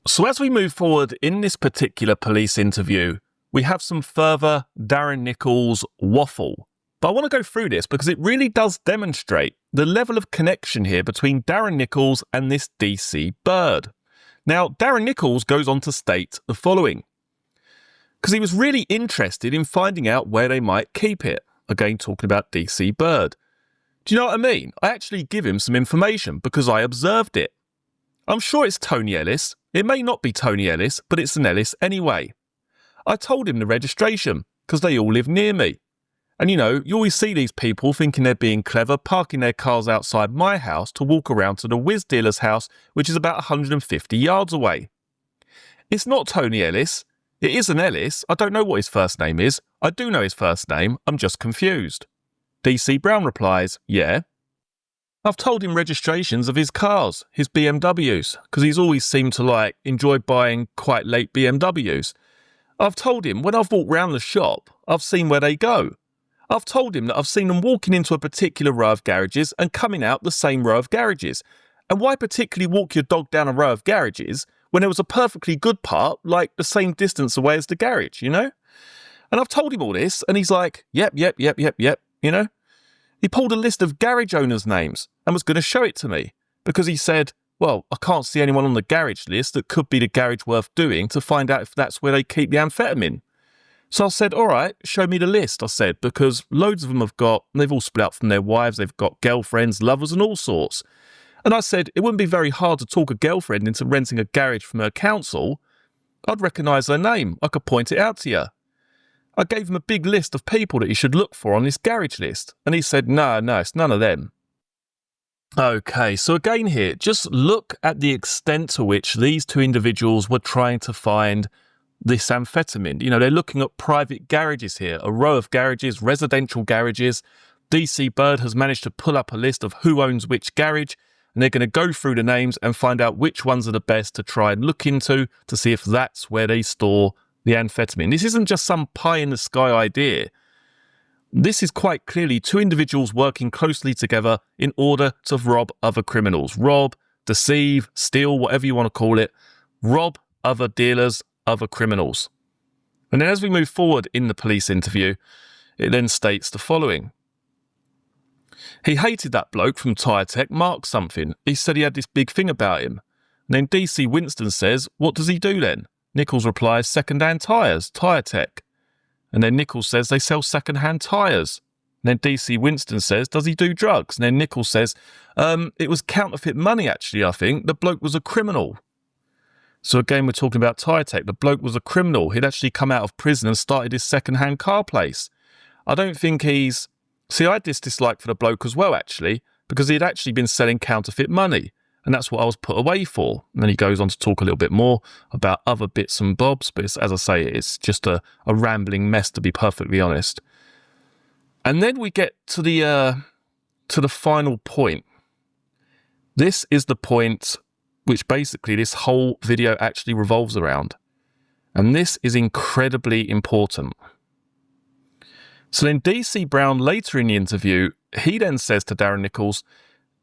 So as we move forward in this particular police interview, we have some further Darren Nichols waffle. But I want to go through this because it really does demonstrate the level of connection here between Darren Nichols and this DC bird. Now, Darren Nichols goes on to state the following, because he was really interested in finding out where they might keep it. Again, talking about DC bird. Do you know what I mean? I actually give him some information because I observed it. I'm sure it's Tony Ellis. It may not be Tony Ellis, but it's an Ellis anyway. I told him the registration because they all live near me. And you know, you always see these people thinking they're being clever, parking their cars outside my house to walk around to the whiz dealer's house, which is about 150 yards away. It's not Tony Ellis. It is an Ellis. I don't know what his first name is. I do know his first name. I'm just confused. DC Brown replies, yeah. I've told him registrations of his cars, his BMWs, because he's always seemed to enjoy buying quite late BMWs. I've told him when I've walked round the shop, I've seen where they go. I've told him that I've seen them walking into a particular row of garages and coming out the same row of garages. And why particularly walk your dog down a row of garages when there was a perfectly good part, the same distance away as the garage, you know? And I've told him all this, and he's like, yep, you know? He pulled a list of garage owners' names and was going to show it to me because he said, well, I can't see anyone on the garage list that could be the garage worth doing to find out if that's where they keep the amphetamine. So I said, all right, show me the list, I said, because loads of them they've all split up from their wives, they've got girlfriends, lovers and all sorts. And I said, it wouldn't be very hard to talk a girlfriend into renting a garage from her council. I'd recognise her name, I could point it out to you. I gave him a big list of people that he should look for on this garage list. And he said, no, it's none of them. Okay, so again here, just look at the extent to which these two individuals were trying to find this amphetamine. You know, they're looking at private garages here, a row of garages, residential garages. DC Bird has managed to pull up a list of who owns which garage, and they're going to go through the names and find out which ones are the best to try and look into to see if that's where they store the amphetamine. This isn't just some pie-in-the-sky idea. This is quite clearly two individuals working closely together in order to rob other criminals. Rob, deceive, steal, whatever you want to call it. Rob other dealers, other criminals. And then as we move forward in the police interview, it then states the following. He hated that bloke from Tyre Tech, Mark something. He said he had this big thing about him. And then DC Winston says, what does he do then? Nichols replies, second-hand tyres, Tyre Tech. And then Nichols says they sell second-hand tyres. And then DC Winston says, does he do drugs? And then Nichols says, it was counterfeit money, actually, I think. The bloke was a criminal. So again, we're talking about Tyre Tech. The bloke was a criminal. He'd actually come out of prison and started his second-hand car place. I don't think he's... See, I had this dislike for the bloke as well, actually, because he'd actually been selling counterfeit money. And that's what I was put away for. And then he goes on to talk a little bit more about other bits and bobs. But as I say, it's just a rambling mess, to be perfectly honest. And then we get to the final point. This is the point which basically this whole video actually revolves around. And this is incredibly important. So then DC Brown, later in the interview, he then says to Darren Nichols,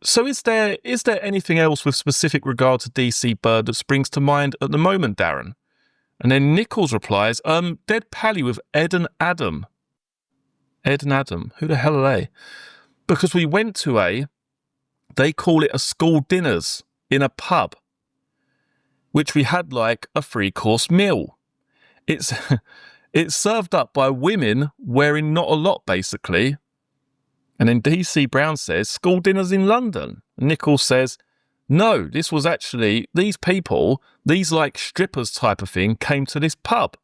so is there anything else with specific regard to DC Bird that springs to mind at the moment, Darren? And then Nichols replies, Dead Pally with Ed and Adam. Ed and Adam, who the hell are they? Because we went to they call it a school dinners in a pub, which we had like a 3-course meal. It's served up by women wearing not a lot, basically. And then DC Brown says, school dinners in London. And Nichols says, no, this was actually, these people, these like strippers type of thing, came to this pub,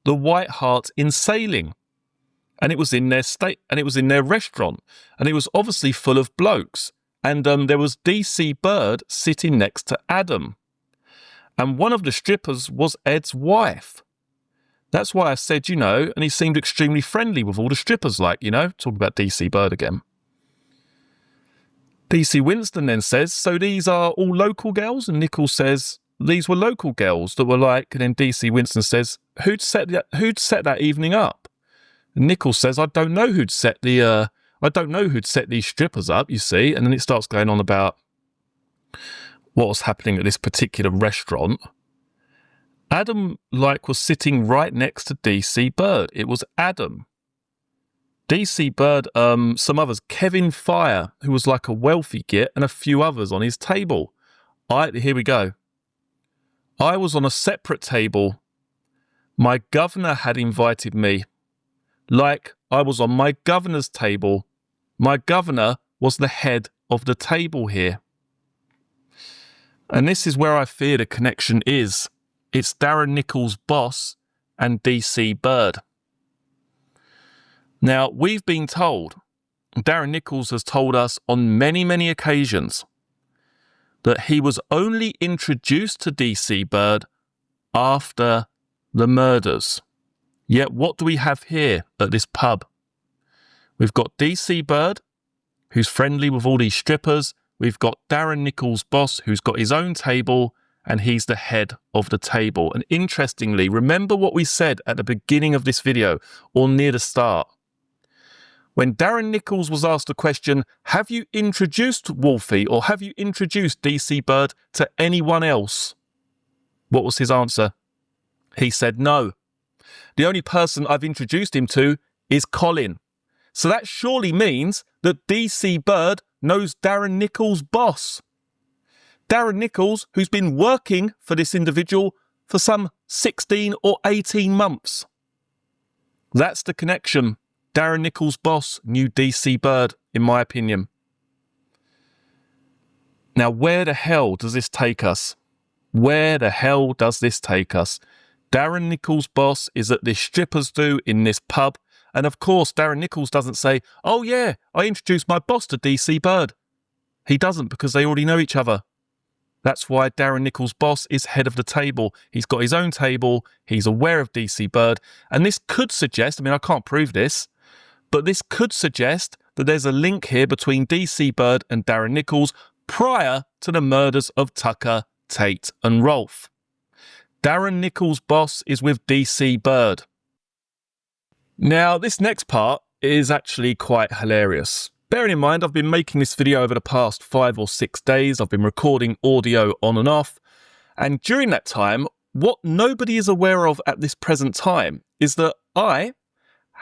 the White Hart in Sailing. And it was in their restaurant. And it was obviously full of blokes. And there was DC Bird sitting next to Adam. And one of the strippers was Ed's wife. That's why I said, and he seemed extremely friendly with all the strippers, talking about DC Bird again. DC Winston then says, so these are all local girls? And Nichols says, these were local girls that were and then DC Winston says, who'd set that evening up? And Nichols says, I don't know who'd set these strippers up, you see. And then it starts going on about what was happening at this particular restaurant. Adam, was sitting right next to DC Bird. It was Adam. DC Bird, some others, Kevin Fire, who was like a wealthy git, and a few others on his table. Here we go. I was on a separate table. My governor had invited me. I was on my governor's table. My governor was the head of the table here. And this is where I fear the connection is. It's Darren Nichols' boss and DC Bird. Now, we've been told, Darren Nichols has told us on many, many occasions, that he was only introduced to DC Bird after the murders. Yet what do we have here at this pub? We've got DC Bird, who's friendly with all these strippers. We've got Darren Nichols' boss, who's got his own table, and he's the head of the table. And interestingly, remember what we said at the beginning of this video, or near the start. When Darren Nichols was asked the question, have you introduced Wolfie or have you introduced DC Bird to anyone else? What was his answer? He said no. The only person I've introduced him to is Colin. So that surely means that DC Bird knows Darren Nichols' boss. Darren Nichols, who's been working for this individual for some 16 or 18 months. That's the connection. Darren Nichols' boss knew DC Bird, in my opinion. Now, where the hell does this take us? Where the hell does this take us? Darren Nichols' boss is at this strippers do in this pub. And of course, Darren Nichols doesn't say, oh yeah, I introduced my boss to DC Bird. He doesn't, because they already know each other. That's why Darren Nichols' boss is head of the table. He's got his own table. He's aware of DC Bird. And this could suggest, I can't prove this, but this could suggest that there's a link here between DC Bird and Darren Nichols prior to the murders of Tucker, Tate and Rolfe. Darren Nichols' boss is with DC Bird. Now, this next part is actually quite hilarious. Bearing in mind, I've been making this video over the past 5 or 6 days. I've been recording audio on and off. And during that time, what nobody is aware of at this present time is that I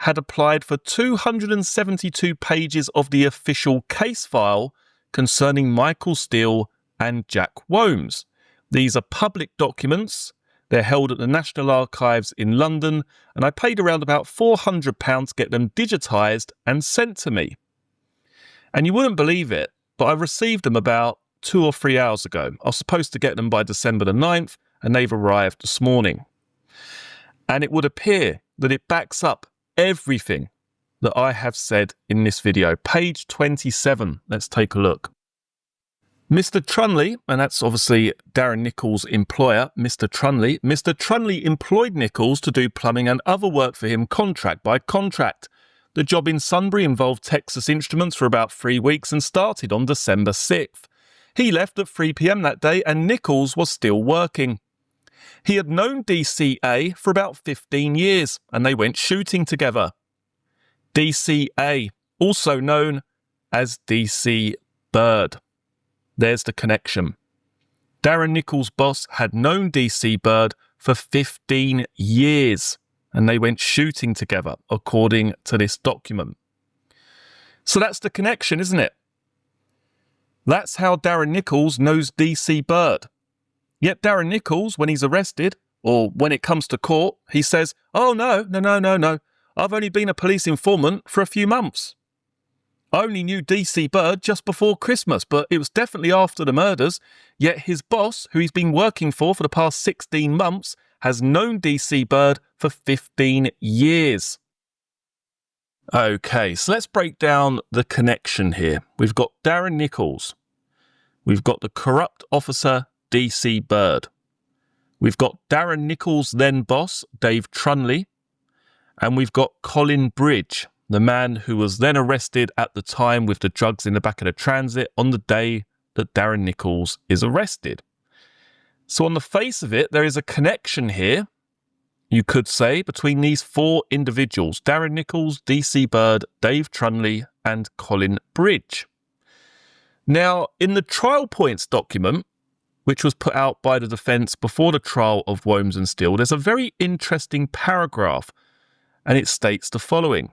had applied for 272 pages of the official case file concerning Michael Steele and Jack Wombs. These are public documents. They're held at the National Archives in London, and I paid around about £400 to get them digitised and sent to me. And you wouldn't believe it, but I received them about 2 or 3 hours ago. I was supposed to get them by December the 9th, and they've arrived this morning. And it would appear that it backs up everything that I have said in this video. Page 27, let's take a look. Mr. Trunley, and that's obviously Darren Nichols' employer, Mr. Trunley employed Nichols to do plumbing and other work for him contract by contract. The job in Sunbury involved Texas Instruments for about 3 weeks and started on December 6th. He left at 3 p.m. that day and Nichols was still working. He had known DCA for about 15 years and they went shooting together. DCA, also known as DC Bird. There's the connection. Darren Nichols' boss had known DC Bird for 15 years and they went shooting together, according to this document. So that's the connection, isn't it? That's how Darren Nichols knows DC Bird. Yet Darren Nichols, when he's arrested, or when it comes to court, he says, oh no, I've only been a police informant for a few months. I only knew DC Bird just before Christmas, but it was definitely after the murders. Yet his boss, who he's been working for the past 16 months, has known DC Bird for 15 years. Okay, so let's break down the connection here. We've got Darren Nichols. We've got the corrupt officer, D.C. Bird. We've got Darren Nichols' then boss, Dave Trunley. And we've got Colin Bridge, the man who was then arrested at the time with the drugs in the back of the transit on the day that Darren Nichols is arrested. So on the face of it, there is a connection here, you could say, between these four individuals: Darren Nichols, D.C. Bird, Dave Trunley, and Colin Bridge. Now, in the trial points document, which was put out by the defence before the trial of Wombs and Steele, there's a very interesting paragraph, and it states the following.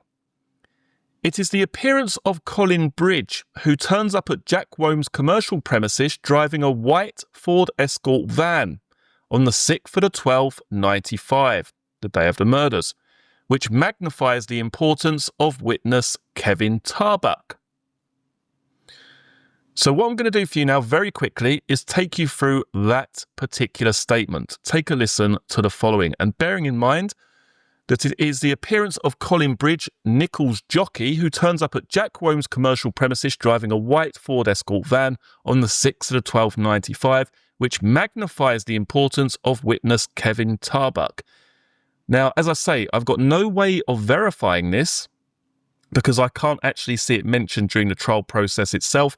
It is the appearance of Colin Bridge, who turns up at Jack Wombs' commercial premises driving a white Ford Escort van on the 6th of the 12th, 95, the day of the murders, which magnifies the importance of witness Kevin Tarbuck. So what I'm going to do for you now very quickly is take you through that particular statement. Take a listen to the following, and bearing in mind that it is the appearance of Colin Bridge, Nichols' jockey, who turns up at Jack Wombs' commercial premises driving a white Ford Escort van on the 6th of the 12th, 95, which magnifies the importance of witness Kevin Tarbuck. Now, as I say, I've got no way of verifying this because I can't actually see it mentioned during the trial process itself,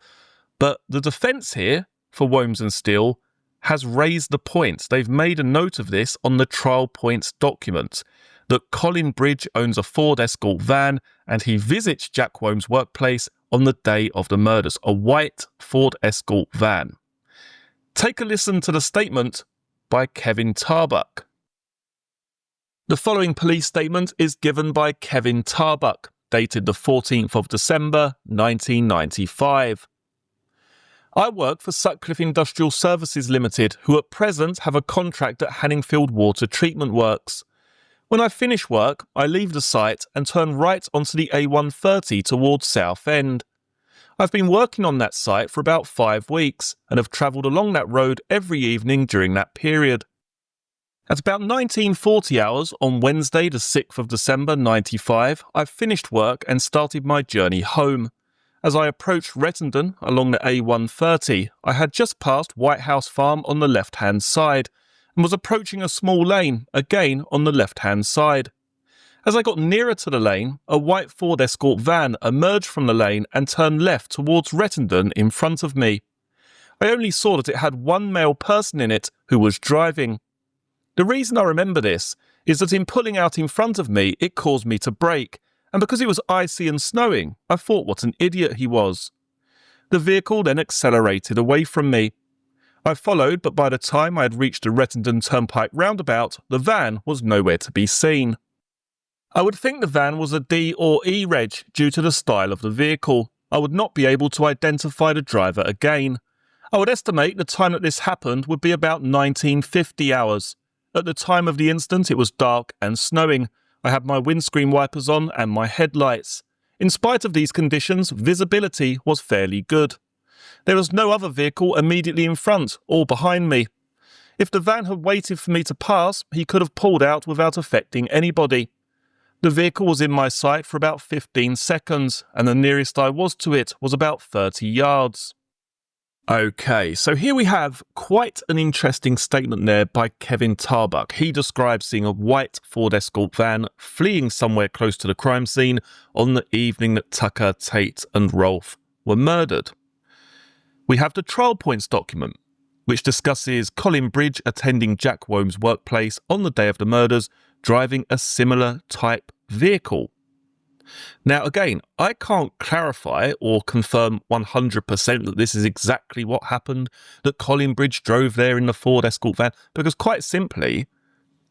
but the defence here for Wombs and Steele has raised the point. They've made a note of this on the trial points document, that Colin Bridge owns a Ford Escort van and he visits Jack Wombs' workplace on the day of the murders, a white Ford Escort van. Take a listen to the statement by Kevin Tarbuck. The following police statement is given by Kevin Tarbuck, dated the 14th of December, 1995. I work for Sutcliffe Industrial Services Limited, who at present have a contract at Hanningfield Water Treatment Works. When I finish work, I leave the site and turn right onto the A130 towards Southend. I've been working on that site for about 5 weeks and have travelled along that road every evening during that period. At about 1940 hours on Wednesday the 6th of December 95, I finished work and started my journey home. As I approached Rettendon along the A130, I had just passed White House Farm on the left-hand side and was approaching a small lane, again on the left-hand side. As I got nearer to the lane, a white Ford Escort van emerged from the lane and turned left towards Rettendon in front of me. I only saw that it had one male person in it who was driving. The reason I remember this is that in pulling out in front of me, it caused me to brake, and because it was icy and snowing, I thought what an idiot he was. The vehicle then accelerated away from me. I followed, but by the time I had reached the Rettendon Turnpike roundabout, the van was nowhere to be seen. I would think the van was a D or E reg due to the style of the vehicle. I would not be able to identify the driver again. I would estimate the time that this happened would be about 1950 hours. At the time of the incident, it was dark and snowing. I had my windscreen wipers on and my headlights. In spite of these conditions, visibility was fairly good. There was no other vehicle immediately in front or behind me. If the van had waited for me to pass, he could have pulled out without affecting anybody. The vehicle was in my sight for about 15 seconds, and the nearest I was to it was about 30 yards. Okay, so here we have quite an interesting statement there by Kevin Tarbuck. He describes seeing a white Ford Escort van fleeing somewhere close to the crime scene on the evening that Tucker, Tate and Rolfe were murdered. We have the trial points document, which discusses Colin Bridge attending Jack Wombs' workplace on the day of the murders, driving a similar type vehicle. Now, again, I can't clarify or confirm 100% that this is exactly what happened, that Colin Bridge drove there in the Ford Escort van, because quite simply,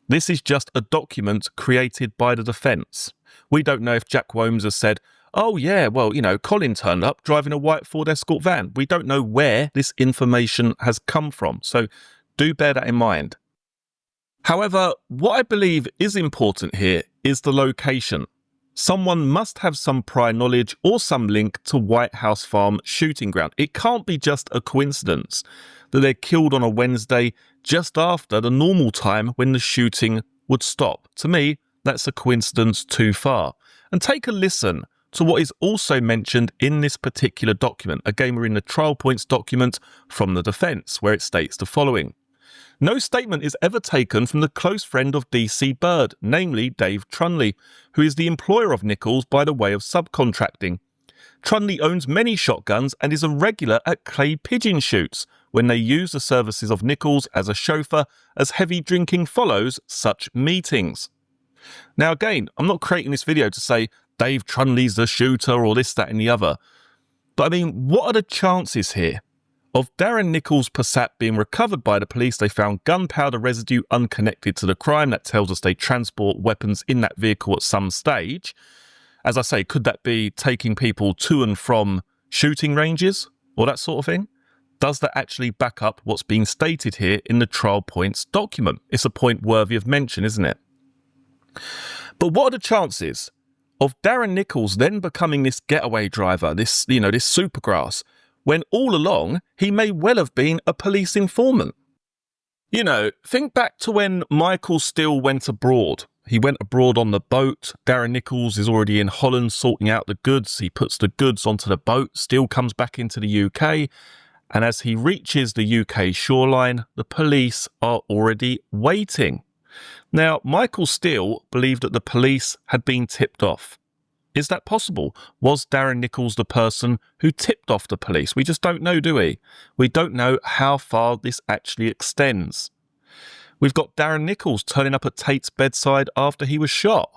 this is just a document created by the defence. We don't know if Jack Wombs has said, oh yeah, well, Colin turned up driving a white Ford Escort van. We don't know where this information has come from, so do bear that in mind. However, what I believe is important here is the location. Someone must have some prior knowledge or some link to White House Farm shooting ground. It can't be just a coincidence that they're killed on a Wednesday just after the normal time when the shooting would stop. To me, that's a coincidence too far. and take a listen to what is also mentioned in this particular document. Again, we're in the trial points document from the defence, where it states the following. No statement is ever taken from the close friend of DC Bird, namely Dave Trunley, who is the employer of Nichols by the way of subcontracting. Trunley owns many shotguns and is a regular at clay pigeon shoots when they use the services of Nichols as a chauffeur, as heavy drinking follows such meetings. Now again, I'm not creating this video to say Dave Trunley's the shooter or this, that and the other. But I mean, what are the chances here of Darren Nichols' Passat being recovered by the police? They found gunpowder residue unconnected to the crime. That tells us they transport weapons in that vehicle at some stage. As I say, could that be taking people to and from shooting ranges or that sort of thing? Does that actually back up what's being stated here in the trial points document? It's a point worthy of mention, isn't it? But what are the chances of Darren Nichols then becoming this getaway driver, this supergrass, when all along he may well have been a police informant? Think back to when Michael Steele went abroad. He went abroad on the boat. Darren Nichols is already in Holland sorting out the goods. He puts the goods onto the boat. Steele comes back into the UK. And as he reaches the UK shoreline, the police are already waiting. Now, Michael Steele believed that the police had been tipped off. Is that possible? Was Darren Nichols the person who tipped off the police? We just don't know, do we? We don't know how far this actually extends. We've got Darren Nichols turning up at Tate's bedside after he was shot.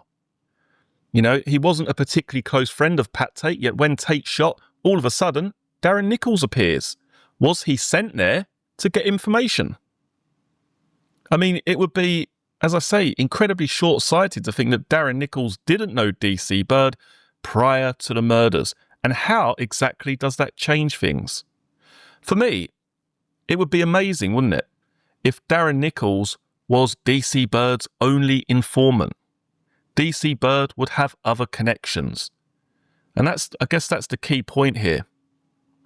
He wasn't a particularly close friend of Pat Tate, yet when Tate shot, all of a sudden, Darren Nichols appears. Was he sent there to get information? I mean, it would be, as I say, incredibly short-sighted to think that Darren Nichols didn't know DC Bird prior to the murders. And how exactly does that change things? For me, it would be amazing, wouldn't it, if Darren Nichols was DC Bird's only informant. DC Bird would have other connections. And I guess that's the key point here.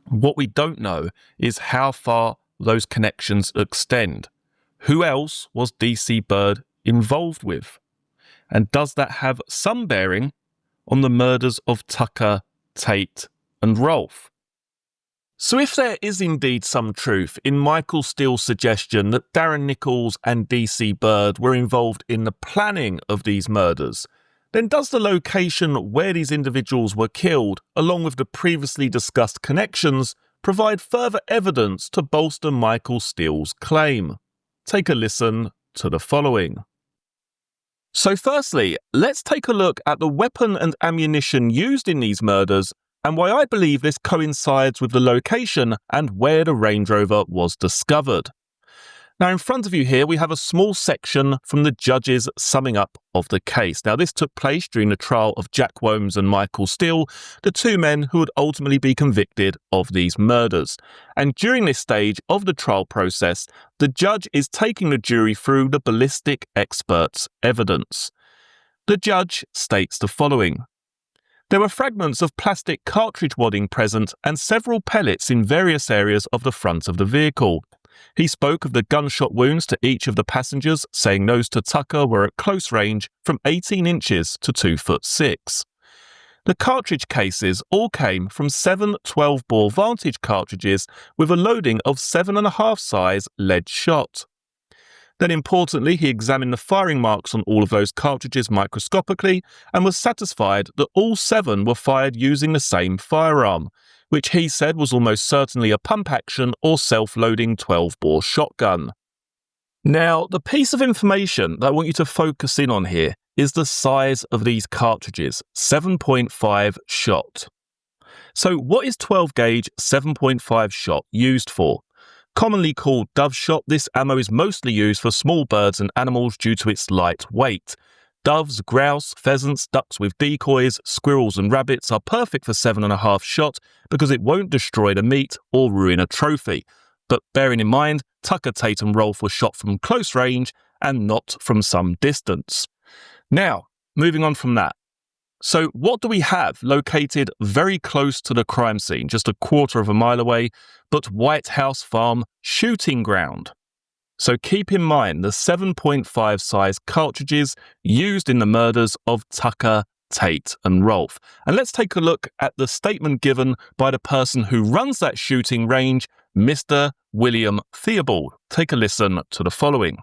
What we don't know is how far those connections extend. Who else was DC Bird involved with? And does that have some bearing on the murders of Tucker, Tate and Rolfe? So if there is indeed some truth in Michael Steele's suggestion that Darren Nichols and DC Bird were involved in the planning of these murders, then does the location where these individuals were killed, along with the previously discussed connections, provide further evidence to bolster Michael Steele's claim? Take a listen to the following. So firstly, let's take a look at the weapon and ammunition used in these murders and why I believe this coincides with the location and where the Range Rover was discovered. Now, in front of you here, we have a small section from the judge's summing up of the case. Now, this took place during the trial of Jack Wombs and Michael Steele, the two men who would ultimately be convicted of these murders. And during this stage of the trial process, the judge is taking the jury through the ballistic expert's evidence. The judge states the following. There were fragments of plastic cartridge wadding present and several pellets in various areas of the front of the vehicle. He spoke of the gunshot wounds to each of the passengers, saying those to Tucker were at close range from 18 inches to 2'6". The cartridge cases all came from 7 12-bore Vantage cartridges with a loading of 7.5 size lead shot. Then importantly, he examined the firing marks on all of those cartridges microscopically and was satisfied that all 7 were fired using the same firearm, which he said was almost certainly a pump-action or self-loading 12-bore shotgun. Now, the piece of information that I want you to focus in on here is the size of these cartridges, 7.5 shot. So what is 12-gauge 7.5 shot used for? Commonly called dove shot, this ammo is mostly used for small birds and animals due to its light weight. Doves, grouse, pheasants, ducks with decoys, squirrels and rabbits are perfect for 7.5 shot because it won't destroy the meat or ruin a trophy. But bearing in mind, Tucker, Tate and Rolfe were shot from close range and not from some distance. Now, moving on from that. So what do we have located very close to the crime scene, just a quarter of a mile away, but White House Farm shooting ground? So keep in mind the 7.5 size cartridges used in the murders of Tucker, Tate and Rolfe. And let's take a look at the statement given by the person who runs that shooting range, Mr. William Theobald. Take a listen to the following.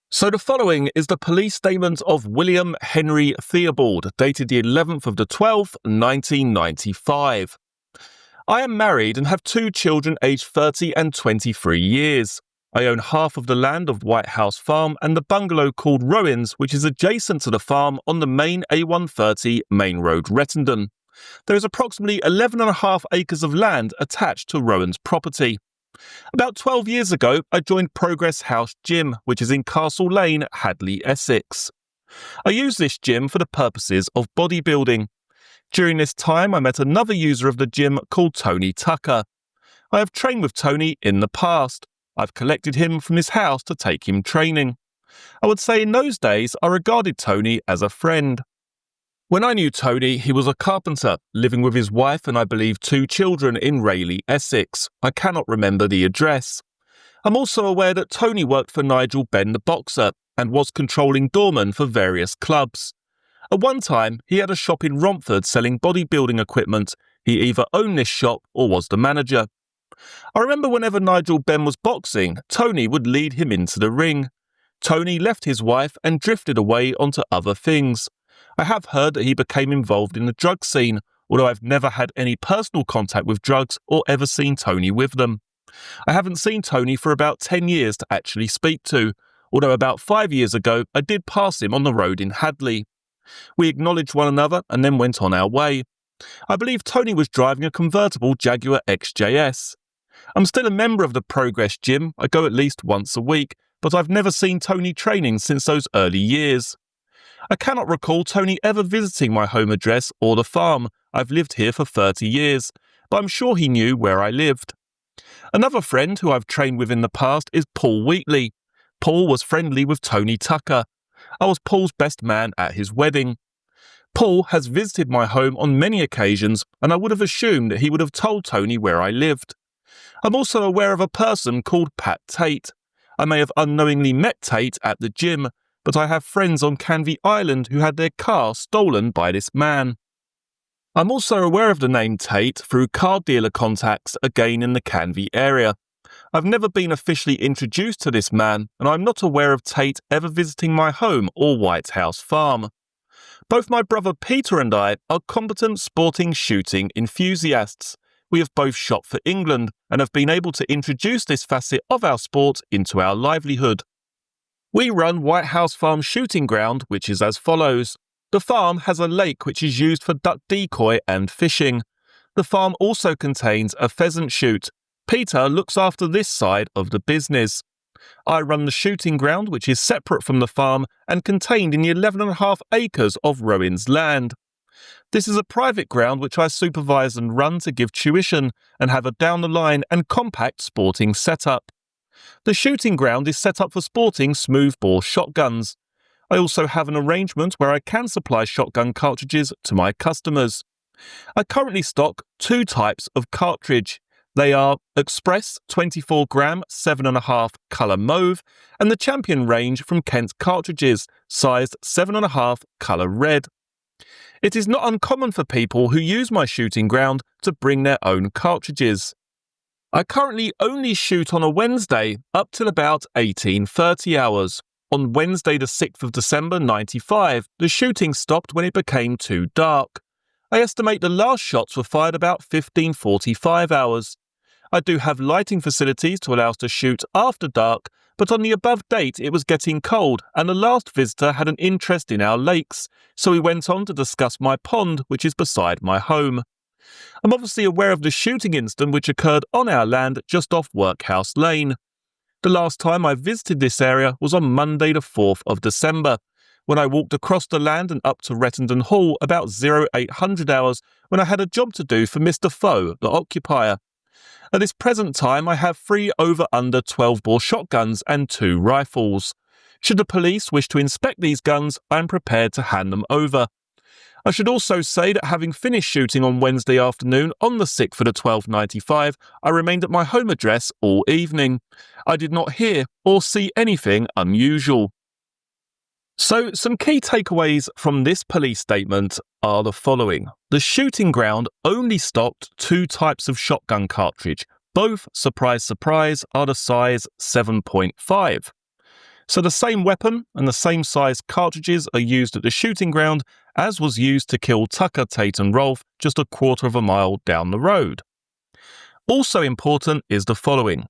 So the following is the police statement of William Henry Theobald, dated the 11th of the 12th, 1995. I am married and have 2 children aged 30 and 23 years. I own half of the land of White House Farm and the bungalow called Rowens, which is adjacent to the farm on the main A130 Main Road, Rettendon. There is approximately 11.5 acres of land attached to Rowens property. About 12 years ago, I joined Progress House Gym, which is in Castle Lane, Hadley, Essex. I use this gym for the purposes of bodybuilding. During this time, I met another user of the gym called Tony Tucker. I have trained with Tony in the past. I've collected him from his house to take him training. I would say in those days, I regarded Tony as a friend. When I knew Tony, he was a carpenter, living with his wife and I believe 2 children in Rayleigh, Essex. I cannot remember the address. I'm also aware that Tony worked for Nigel Benn the boxer and was controlling doorman for various clubs. At one time, he had a shop in Romford selling bodybuilding equipment. He either owned this shop or was the manager. I remember whenever Nigel Benn was boxing, Tony would lead him into the ring. Tony left his wife and drifted away onto other things. I have heard that he became involved in the drug scene, although I've never had any personal contact with drugs or ever seen Tony with them. I haven't seen Tony for about 10 years to actually speak to, although about 5 years ago I did pass him on the road in Hadley. We acknowledged one another and then went on our way. I believe Tony was driving a convertible Jaguar XJS. I'm still a member of the Progress Gym. I go at least once a week, but I've never seen Tony training since those early years. I cannot recall Tony ever visiting my home address or the farm. I've lived here for 30 years, but I'm sure he knew where I lived. Another friend who I've trained with in the past is Paul Wheatley. Paul was friendly with Tony Tucker. I was Paul's best man at his wedding. Paul has visited my home on many occasions, and I would have assumed that he would have told Tony where I lived. I'm also aware of a person called Pat Tate. I may have unknowingly met Tate at the gym, but I have friends on Canvey Island who had their car stolen by this man. I'm also aware of the name Tate through car dealer contacts again in the Canvey area. I've never been officially introduced to this man, and I'm not aware of Tate ever visiting my home or White House Farm. Both my brother Peter and I are competent sporting shooting enthusiasts. We have both shot for England and have been able to introduce this facet of our sport into our livelihood. We run White House Farm shooting ground, which is as follows. The farm has a lake which is used for duck decoy and fishing. The farm also contains a pheasant shoot. Peter looks after this side of the business. I run the shooting ground, which is separate from the farm and contained in the 11.5 acres of Rowens land. This is a private ground which I supervise and run to give tuition and have a down-the-line and compact sporting setup. The shooting ground is set up for sporting smoothbore shotguns. I also have an arrangement where I can supply shotgun cartridges to my customers. I currently stock 2 types of cartridge. They are Express 24 gram 7.5 colour mauve and the Champion range from Kent Cartridges, sized 7.5 colour red. It is not uncommon for people who use my shooting ground to bring their own cartridges. I currently only shoot on a Wednesday up till about 18:30 hours. On Wednesday the 6th of December 95, the shooting stopped when it became too dark. I estimate the last shots were fired about 15:45 hours. I do have lighting facilities to allow us to shoot after dark, but on the above date it was getting cold and the last visitor had an interest in our lakes, so we went on to discuss my pond, which is beside my home. I'm obviously aware of the shooting incident which occurred on our land just off Workhouse Lane. The last time I visited this area was on Monday the 4th of December, when I walked across the land and up to Rettendon Hall about 0800 hours when I had a job to do for Mr. Foe, the occupier. At this present time I have 3 over-under 12-bore shotguns and 2 rifles. Should the police wish to inspect these guns, I am prepared to hand them over. I should also say that having finished shooting on Wednesday afternoon on the 6th of the 12th 95, I remained at my home address all evening. I did not hear or see anything unusual. So, some key takeaways from this police statement are the following. The shooting ground only stocked 2 types of shotgun cartridge. Both, surprise, surprise, are the size 7.5. So the same weapon and the same size cartridges are used at the shooting ground as was used to kill Tucker, Tate and Rolfe just a quarter of a mile down the road. Also important is the following.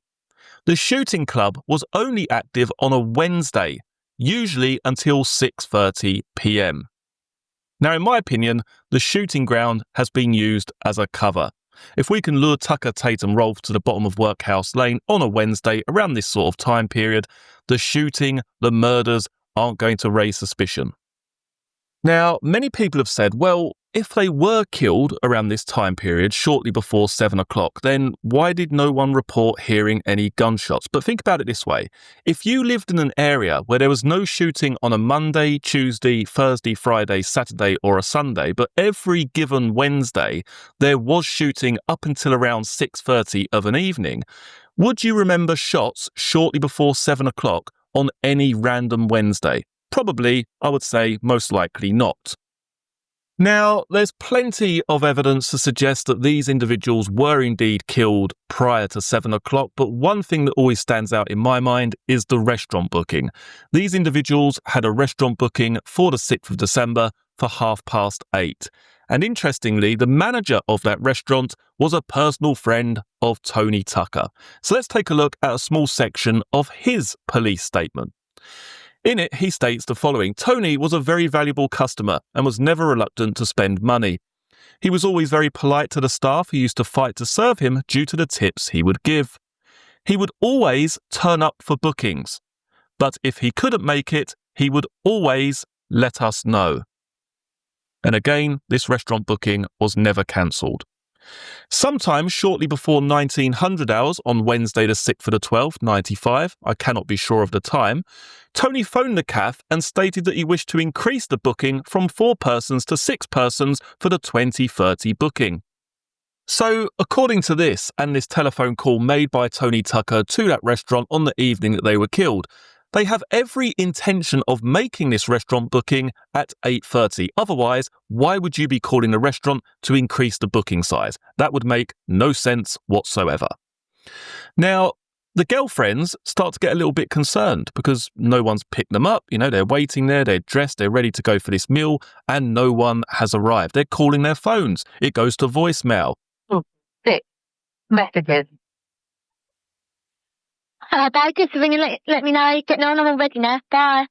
The shooting club was only active on a Wednesday, usually until 6:30 p.m. Now, in my opinion, the shooting ground has been used as a cover. If we can lure Tucker, Tate and Rolfe to the bottom of Workhouse Lane on a Wednesday around this sort of time period, the shooting, the murders aren't going to raise suspicion. Now, many people have said, well, if they were killed around this time period, shortly before 7 o'clock, then why did no one report hearing any gunshots? But think about it this way. If you lived in an area where there was no shooting on a Monday, Tuesday, Thursday, Friday, Saturday or a Sunday, but every given Wednesday there was shooting up until around 6:30 of an evening, would you remember shots shortly before 7 o'clock on any random Wednesday? Probably, I would say, most likely not. Now, there's plenty of evidence to suggest that these individuals were indeed killed prior to 7 o'clock, but one thing that always stands out in my mind is the restaurant booking. These individuals had a restaurant booking for the 6th of December for 8:30. And interestingly, the manager of that restaurant was a personal friend of Tony Tucker. So let's take a look at a small section of his police statement. In it, he states the following. Tony was a very valuable customer and was never reluctant to spend money. He was always very polite to the staff who used to fight to serve him due to the tips he would give. He would always turn up for bookings, but if he couldn't make it, he would always let us know. And again, this restaurant booking was never cancelled. Sometime shortly before 1900 hours on Wednesday the 6th of the 12th, 95, I cannot be sure of the time, Tony phoned the cafe and stated that he wished to increase the booking from 4 persons to 6 persons for the 2030 booking. So, according to this and this telephone call made by Tony Tucker to that restaurant on the evening that they were killed, they have every intention of making this restaurant booking at 8:30. Otherwise, why would you be calling the restaurant to increase the booking size? That would make no sense whatsoever. Now, the girlfriends start to get a little bit concerned because no one's picked them up. You know, they're waiting there, they're dressed, they're ready to go for this meal, and no one has arrived. They're calling their phones. It goes to voicemail. 6 messages. Bye, just ring and let me know. Getting on, I'm all ready now. Bye.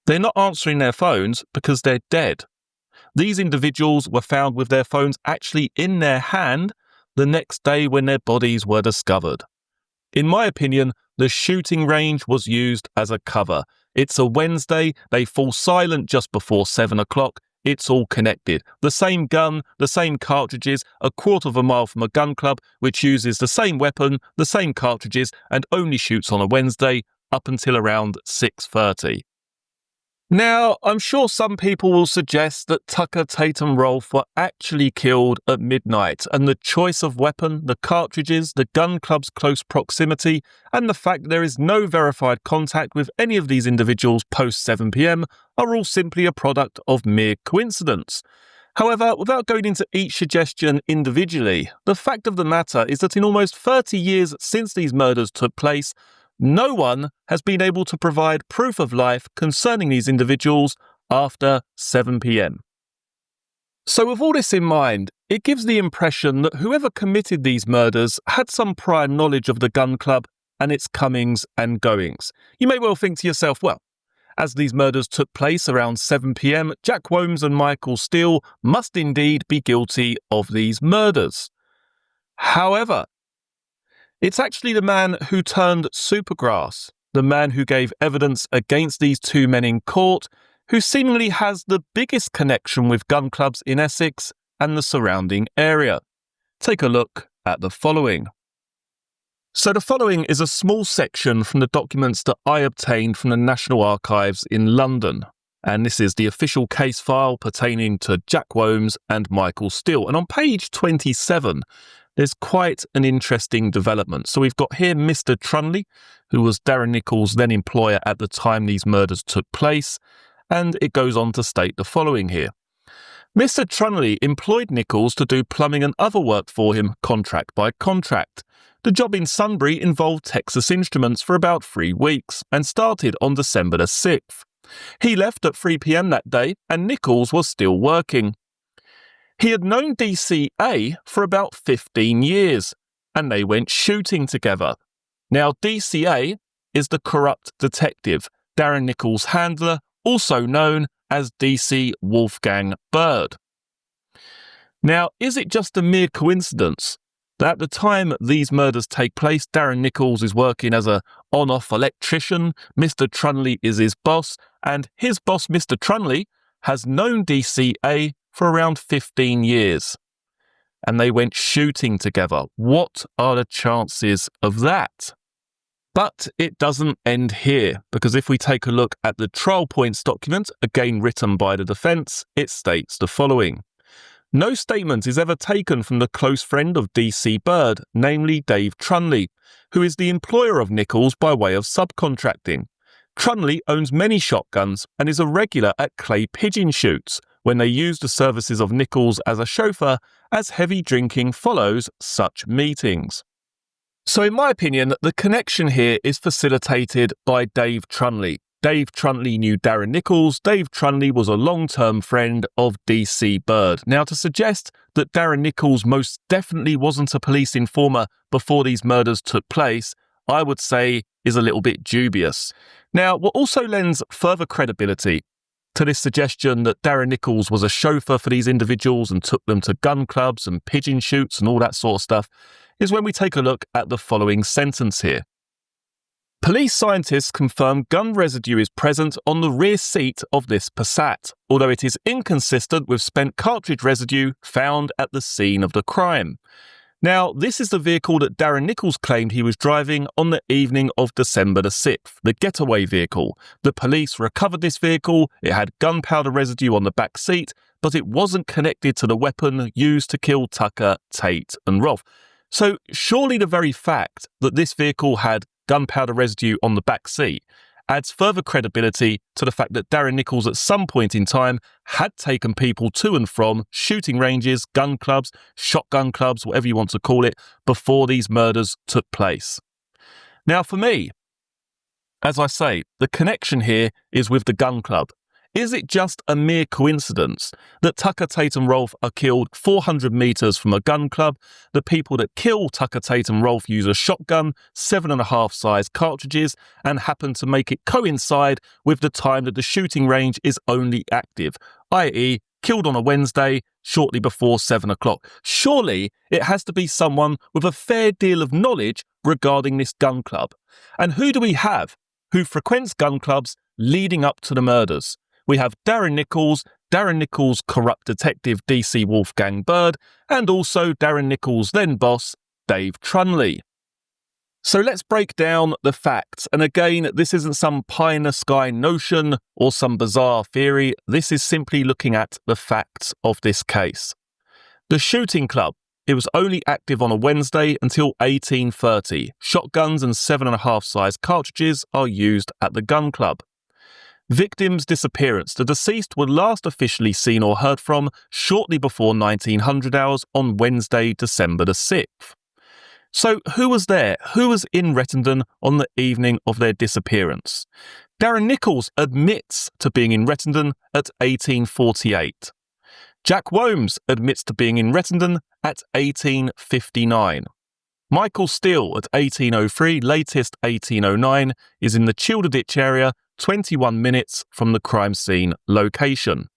They're not answering their phones because they're dead. These individuals were found with their phones actually in their hand the next day when their bodies were discovered. In my opinion, the shooting range was used as a cover. It's a Wednesday, they fall silent just before 7 o'clock. It's all connected. The same gun, the same cartridges, a quarter of a mile from a gun club, which uses the same weapon, the same cartridges, and only shoots on a Wednesday up until around 6:30. Now, I'm sure some people will suggest that Tucker, Tate and Rolfe were actually killed at midnight, and the choice of weapon, the cartridges, the gun club's close proximity, and the fact that there is no verified contact with any of these individuals post 7 p.m. are all simply a product of mere coincidence. However, without going into each suggestion individually, the fact of the matter is that in almost 30 years since these murders took place, no one has been able to provide proof of life concerning these individuals after 7 p.m. So with all this in mind, it gives the impression that whoever committed these murders had some prior knowledge of the gun club and its comings and goings. You may well think to yourself, well, as these murders took place around 7 p.m, Jack Wombs and Michael Steele must indeed be guilty of these murders. However, it's actually the man who turned Supergrass, the man who gave evidence against these 2 men in court, who seemingly has the biggest connection with gun clubs in Essex and the surrounding area. Take a look at the following. So the following is a small section from the documents that I obtained from the National Archives in London. And this is the official case file pertaining to Jack Wombs and Michael Steele. And on page 27, there's quite an interesting development. So we've got here Mr. Trunley, who was Darren Nichols' then employer at the time these murders took place, and it goes on to state the following here. Mr. Trunley employed Nichols to do plumbing and other work for him, contract by contract. The job in Sunbury involved Texas Instruments for about 3 weeks and started on December the 6th. He left at 3 p.m. that day and Nichols was still working. He had known DCA for about 15 years and they went shooting together. Now, DCA is the corrupt detective, Darren Nichols' handler, also known as DC Wolfgang Bird. Now, is it just a mere coincidence that at the time these murders take place, Darren Nichols is working as a on-off electrician, Mr. Trunley is his boss, and his boss, Mr. Trunley, has known DCA for around 15 years. And they went shooting together. What are the chances of that? But it doesn't end here, because if we take a look at the trial points document, again written by the defence, it states the following. No statement is ever taken from the close friend of DC Bird, namely Dave Trunley, who is the employer of Nichols by way of subcontracting. Trunley owns many shotguns and is a regular at clay pigeon shoots when they use the services of Nichols as a chauffeur, as heavy drinking follows such meetings. So in my opinion, the connection here is facilitated by Dave Trunley. Dave Trunley knew Darren Nichols. Dave Trunley was a long-term friend of DC Bird. Now, to suggest that Darren Nichols most definitely wasn't a police informer before these murders took place, I would say is a little bit dubious. Now, what also lends further credibility to this suggestion that Darren Nichols was a chauffeur for these individuals and took them to gun clubs and pigeon shoots and all that sort of stuff is when we take a look at the following sentence here. Police scientists confirm gun residue is present on the rear seat of this Passat, although it is inconsistent with spent cartridge residue found at the scene of the crime. Now, this is the vehicle that Darren Nichols claimed he was driving on the evening of December the 6th, the getaway vehicle. The police recovered this vehicle, it had gunpowder residue on the back seat, but it wasn't connected to the weapon used to kill Tucker, Tate and Rolfe. So surely the very fact that this vehicle had gunpowder residue on the back seat adds further credibility to the fact that Darren Nichols at some point in time had taken people to and from shooting ranges, gun clubs, shotgun clubs, whatever you want to call it, before these murders took place. Now for me, as I say, the connection here is with the gun club. Is it just a mere coincidence that Tucker, Tate and Rolfe are killed 400 metres from a gun club? The people that kill Tucker, Tate and Rolfe use a shotgun, 7.5 size cartridges, and happen to make it coincide with the time that the shooting range is only active, i.e. killed on a Wednesday shortly before 7 o'clock. Surely it has to be someone with a fair deal of knowledge regarding this gun club. And who do we have who frequents gun clubs leading up to the murders? We have Darren Nichols' corrupt detective DC Wolfgang Bird, and also Darren Nichols' then boss, Dave Trunley. So let's break down the facts. And again, this isn't some pie-in-the-sky notion or some bizarre theory. This is simply looking at the facts of this case. The shooting club, it was only active on a Wednesday until 1830. Shotguns and 7.5 size cartridges are used at the gun club. Victim's disappearance. The deceased were last officially seen or heard from shortly before 1900 hours on Wednesday, December the 6th. So who was there? Who was in Rettendon on the evening of their disappearance? Darren Nichols admits to being in Rettendon at 1848. Jack Wombs admits to being in Rettendon at 1859. Michael Steele at 1803, latest 1809, is in the Childerditch area, 21 minutes from the crime scene location.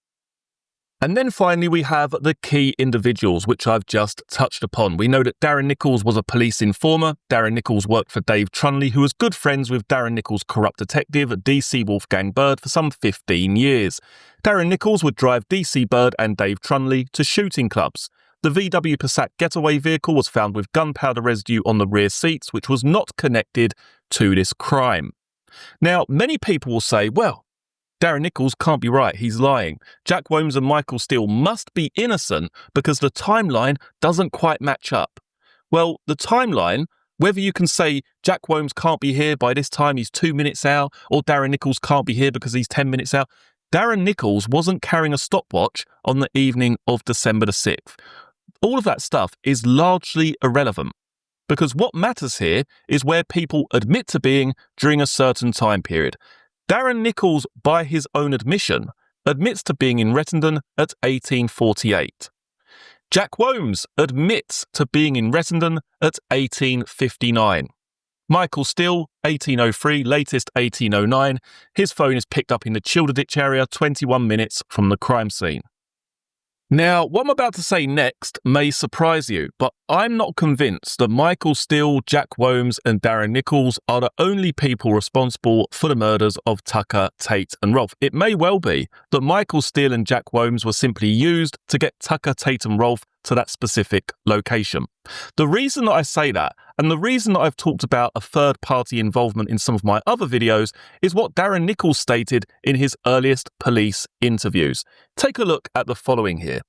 And then finally we have the key individuals, which I've just touched upon. We know that Darren Nichols was a police informer. Darren Nichols worked for Dave Trunley, who was good friends with Darren Nichols' corrupt detective, DC Wolfgang Bird, for some 15 years. Darren Nichols would drive DC Bird and Dave Trunley to shooting clubs. The VW Passat getaway vehicle was found with gunpowder residue on the rear seats, which was not connected to this crime. Now, many people will say, well, Darren Nichols can't be right, he's lying. Jack Wombs and Michael Steele must be innocent because the timeline doesn't quite match up. Well, the timeline, whether you can say Jack Womes can't be here by this time, he's 2 minutes out, or Darren Nichols can't be here because he's 10 minutes out, Darren Nichols wasn't carrying a stopwatch on the evening of December the 6th. All of that stuff is largely irrelevant, because what matters here is where people admit to being during a certain time period. Darren Nichols, by his own admission, admits to being in Rettendon at 1848. Jack Womes admits to being in Rettendon at 1859. Michael Steele, 1803, latest 1809. His phone is picked up in the Childerditch area 21 minutes from the crime scene. Now, what I'm about to say next may surprise you, but I'm not convinced that Michael Steele, Jack Womes and Darren Nichols are the only people responsible for the murders of Tucker, Tate and Rolfe. It may well be that Michael Steele and Jack Womes were simply used to get Tucker, Tate and Rolfe to that specific location. The reason that I say that, and the reason that I've talked about a third-party involvement in some of my other videos, is what Darren Nichols stated in his earliest police interviews. Take a look at the following here.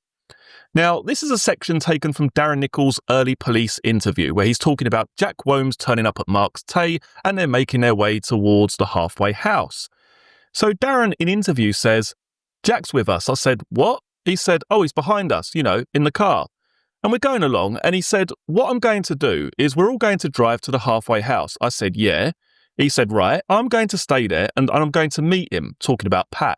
Now, this is a section taken from Darren Nichols' early police interview, where he's talking about Jack Womes turning up at Mark's Tay and they're making their way towards the halfway house. So Darren in interview says, "Jack's with us." I said, "What?" He said, "Oh, he's behind us, in the car." And we're going along, and he said, "What I'm going to do is we're all going to drive to the halfway house." I said, "Yeah." He said, "Right, I'm going to stay there and I'm going to meet him," talking about Pat.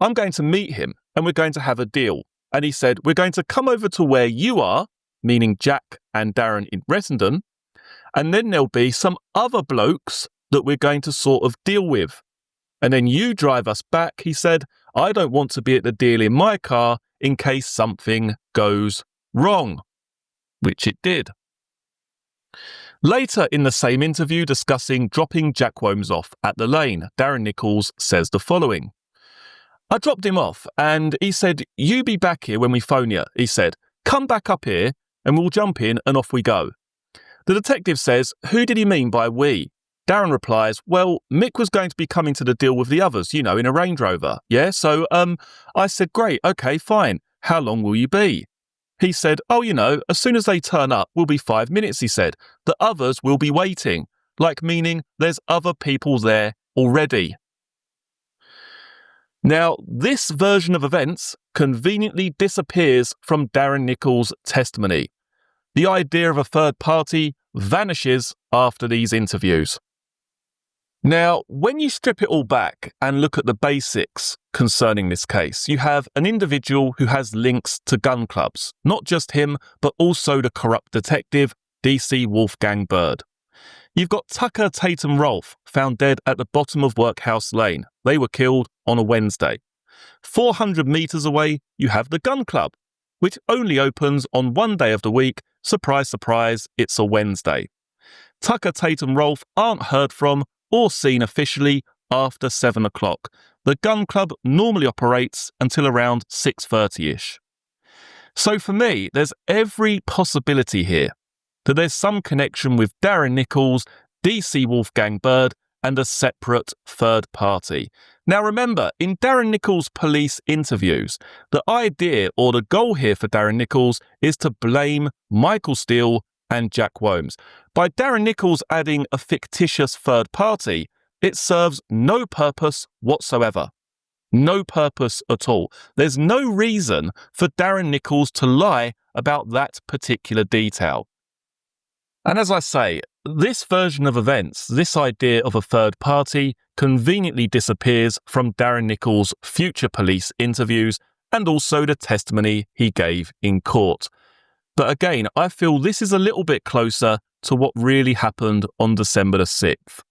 "I'm going to meet him and we're going to have a deal." And he said, "We're going to come over to where you are," meaning Jack and Darren in Rettendon, "and then there'll be some other blokes that we're going to sort of deal with. And then you drive us back," he said. "I don't want to be at the deal in my car in case something goes wrong," which it did. Later in the same interview discussing dropping Jack Womes off at the lane, Darren Nichols says the following. "I dropped him off and he said, 'You be back here when we phone you.' He said, 'Come back up here and we'll jump in and off we go.' The detective says, 'Who did he mean by we?' Darren replies, 'Well, Mick was going to be coming to the deal with the others, in a Range Rover. Yeah, so I said, 'Great, okay, fine. How long will you be?' He said, 'Oh, as soon as they turn up, we'll be 5 minutes,' he said. 'The others will be waiting,' like meaning there's other people there already." Now, this version of events conveniently disappears from Darren Nichols' testimony. The idea of a third party vanishes after these interviews. Now, when you strip it all back and look at the basics concerning this case, you have an individual who has links to gun clubs. Not just him, but also the corrupt detective, DC Wolfgang Bird. You've got Tucker, Tate and Rolfe found dead at the bottom of Workhouse Lane. They were killed on a Wednesday. 400 metres away, you have the gun club, which only opens on one day of the week. Surprise, surprise, it's a Wednesday. Tucker, Tate and Rolfe aren't heard from or seen officially after 7 o'clock. The gun club normally operates until around 6:30ish. So for me, there's every possibility here that there's some connection with Darren Nichols, DC Wolfgang Bird, and a separate third party. Now remember, in Darren Nichols' police interviews, the idea or the goal here for Darren Nichols is to blame Michael Steele and Jack Womes. By Darren Nichols adding a fictitious third party, it serves no purpose whatsoever. No purpose at all. There's no reason for Darren Nichols to lie about that particular detail. And as I say, this version of events, this idea of a third party, conveniently disappears from Darren Nichols' future police interviews and also the testimony he gave in court. But again, I feel this is a little bit closer to what really happened on December the 6th.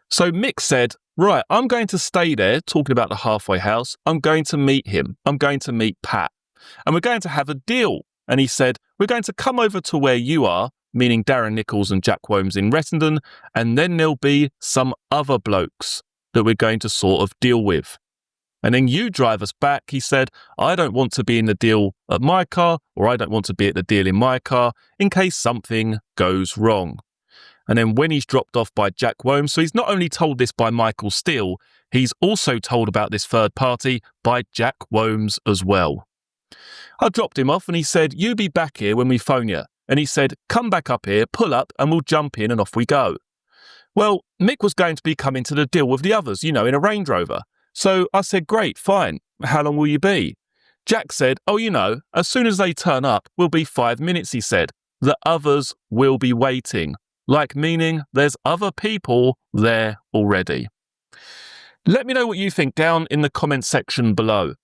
So Mick said, "Right, I'm going to stay there," talking about the halfway house. "I'm going to meet him. I'm going to meet Pat. And we're going to have a deal." And he said, "We're going to come over to where you are," meaning Darren Nichols and Jack Womes in Rettendon, "and then there'll be some other blokes that we're going to sort of deal with. And then you drive us back," he said. "I don't want to be in the deal at my car, or I don't want to be at the deal in my car in case something goes wrong." And then when he's dropped off by Jack Womes, so he's not only told this by Michael Steele, he's also told about this third party by Jack Womes as well. "I dropped him off and he said, 'You be back here when we phone you.' And he said, come back up here, pull up, and we'll jump in and off we go. Well, Mick was going to be coming to the deal with the others, in a Range Rover. So I said, great, fine. How long will you be? Jack said, as soon as they turn up, we'll be 5 minutes, he said. The others will be waiting. Like meaning there's other people there already. Let me know what you think down in the comment section below.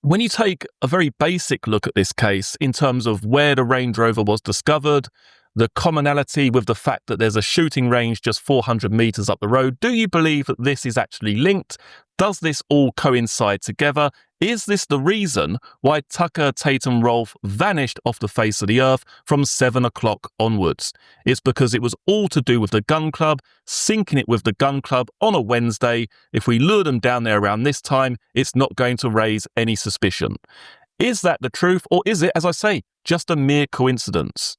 When you take a very basic look at this case in terms of where the Range Rover was discovered, the commonality with the fact that there's a shooting range just 400 metres up the road, do you believe that this is actually linked? Does this all coincide together? Is this the reason why Tucker, Tate and Rolfe vanished off the face of the earth from 7 o'clock onwards? It's because it was all to do with the gun club, syncing it with the gun club on a Wednesday. If we lure them down there around this time, it's not going to raise any suspicion. Is that the truth, or is it, as I say, just a mere coincidence?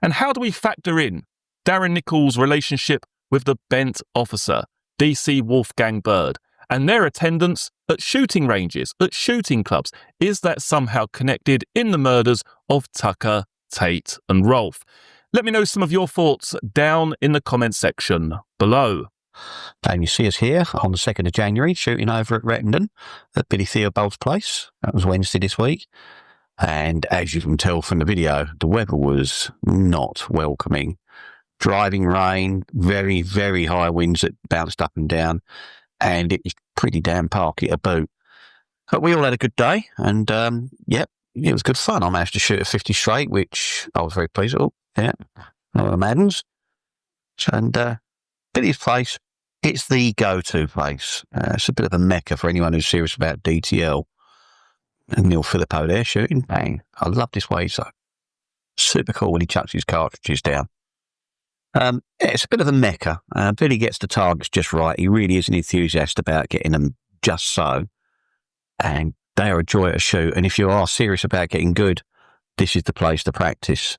And how do we factor in Darren Nichols' relationship with the bent officer, DC Wolfgang Bird, and their attendance at shooting ranges, at shooting clubs? Is that somehow connected in the murders of Tucker, Tate and Rolfe? Let me know some of your thoughts down in the comment section below. And you see us here on the 2nd of January, shooting over at Rettendon at Billy Theobald's place. That was Wednesday this week. And as you can tell from the video, the weather was not welcoming. Driving rain, very, very high winds that bounced up and down. And it was pretty damn parky to boot. But we all had a good day. And, it was good fun. I managed to shoot a 50 straight, which I was very pleased with. Yeah, Maddens. And Billy's place, it's the go-to place. It's a bit of a mecca for anyone who's serious about DTL. And Neil Philippo there shooting. Bang. I love this way, so super cool when he chucks his cartridges down. It's a bit of a mecca. Billy gets the targets just right. He really is an enthusiast about getting them just so. And they are a joy to shoot. And if you are serious about getting good, this is the place to practice.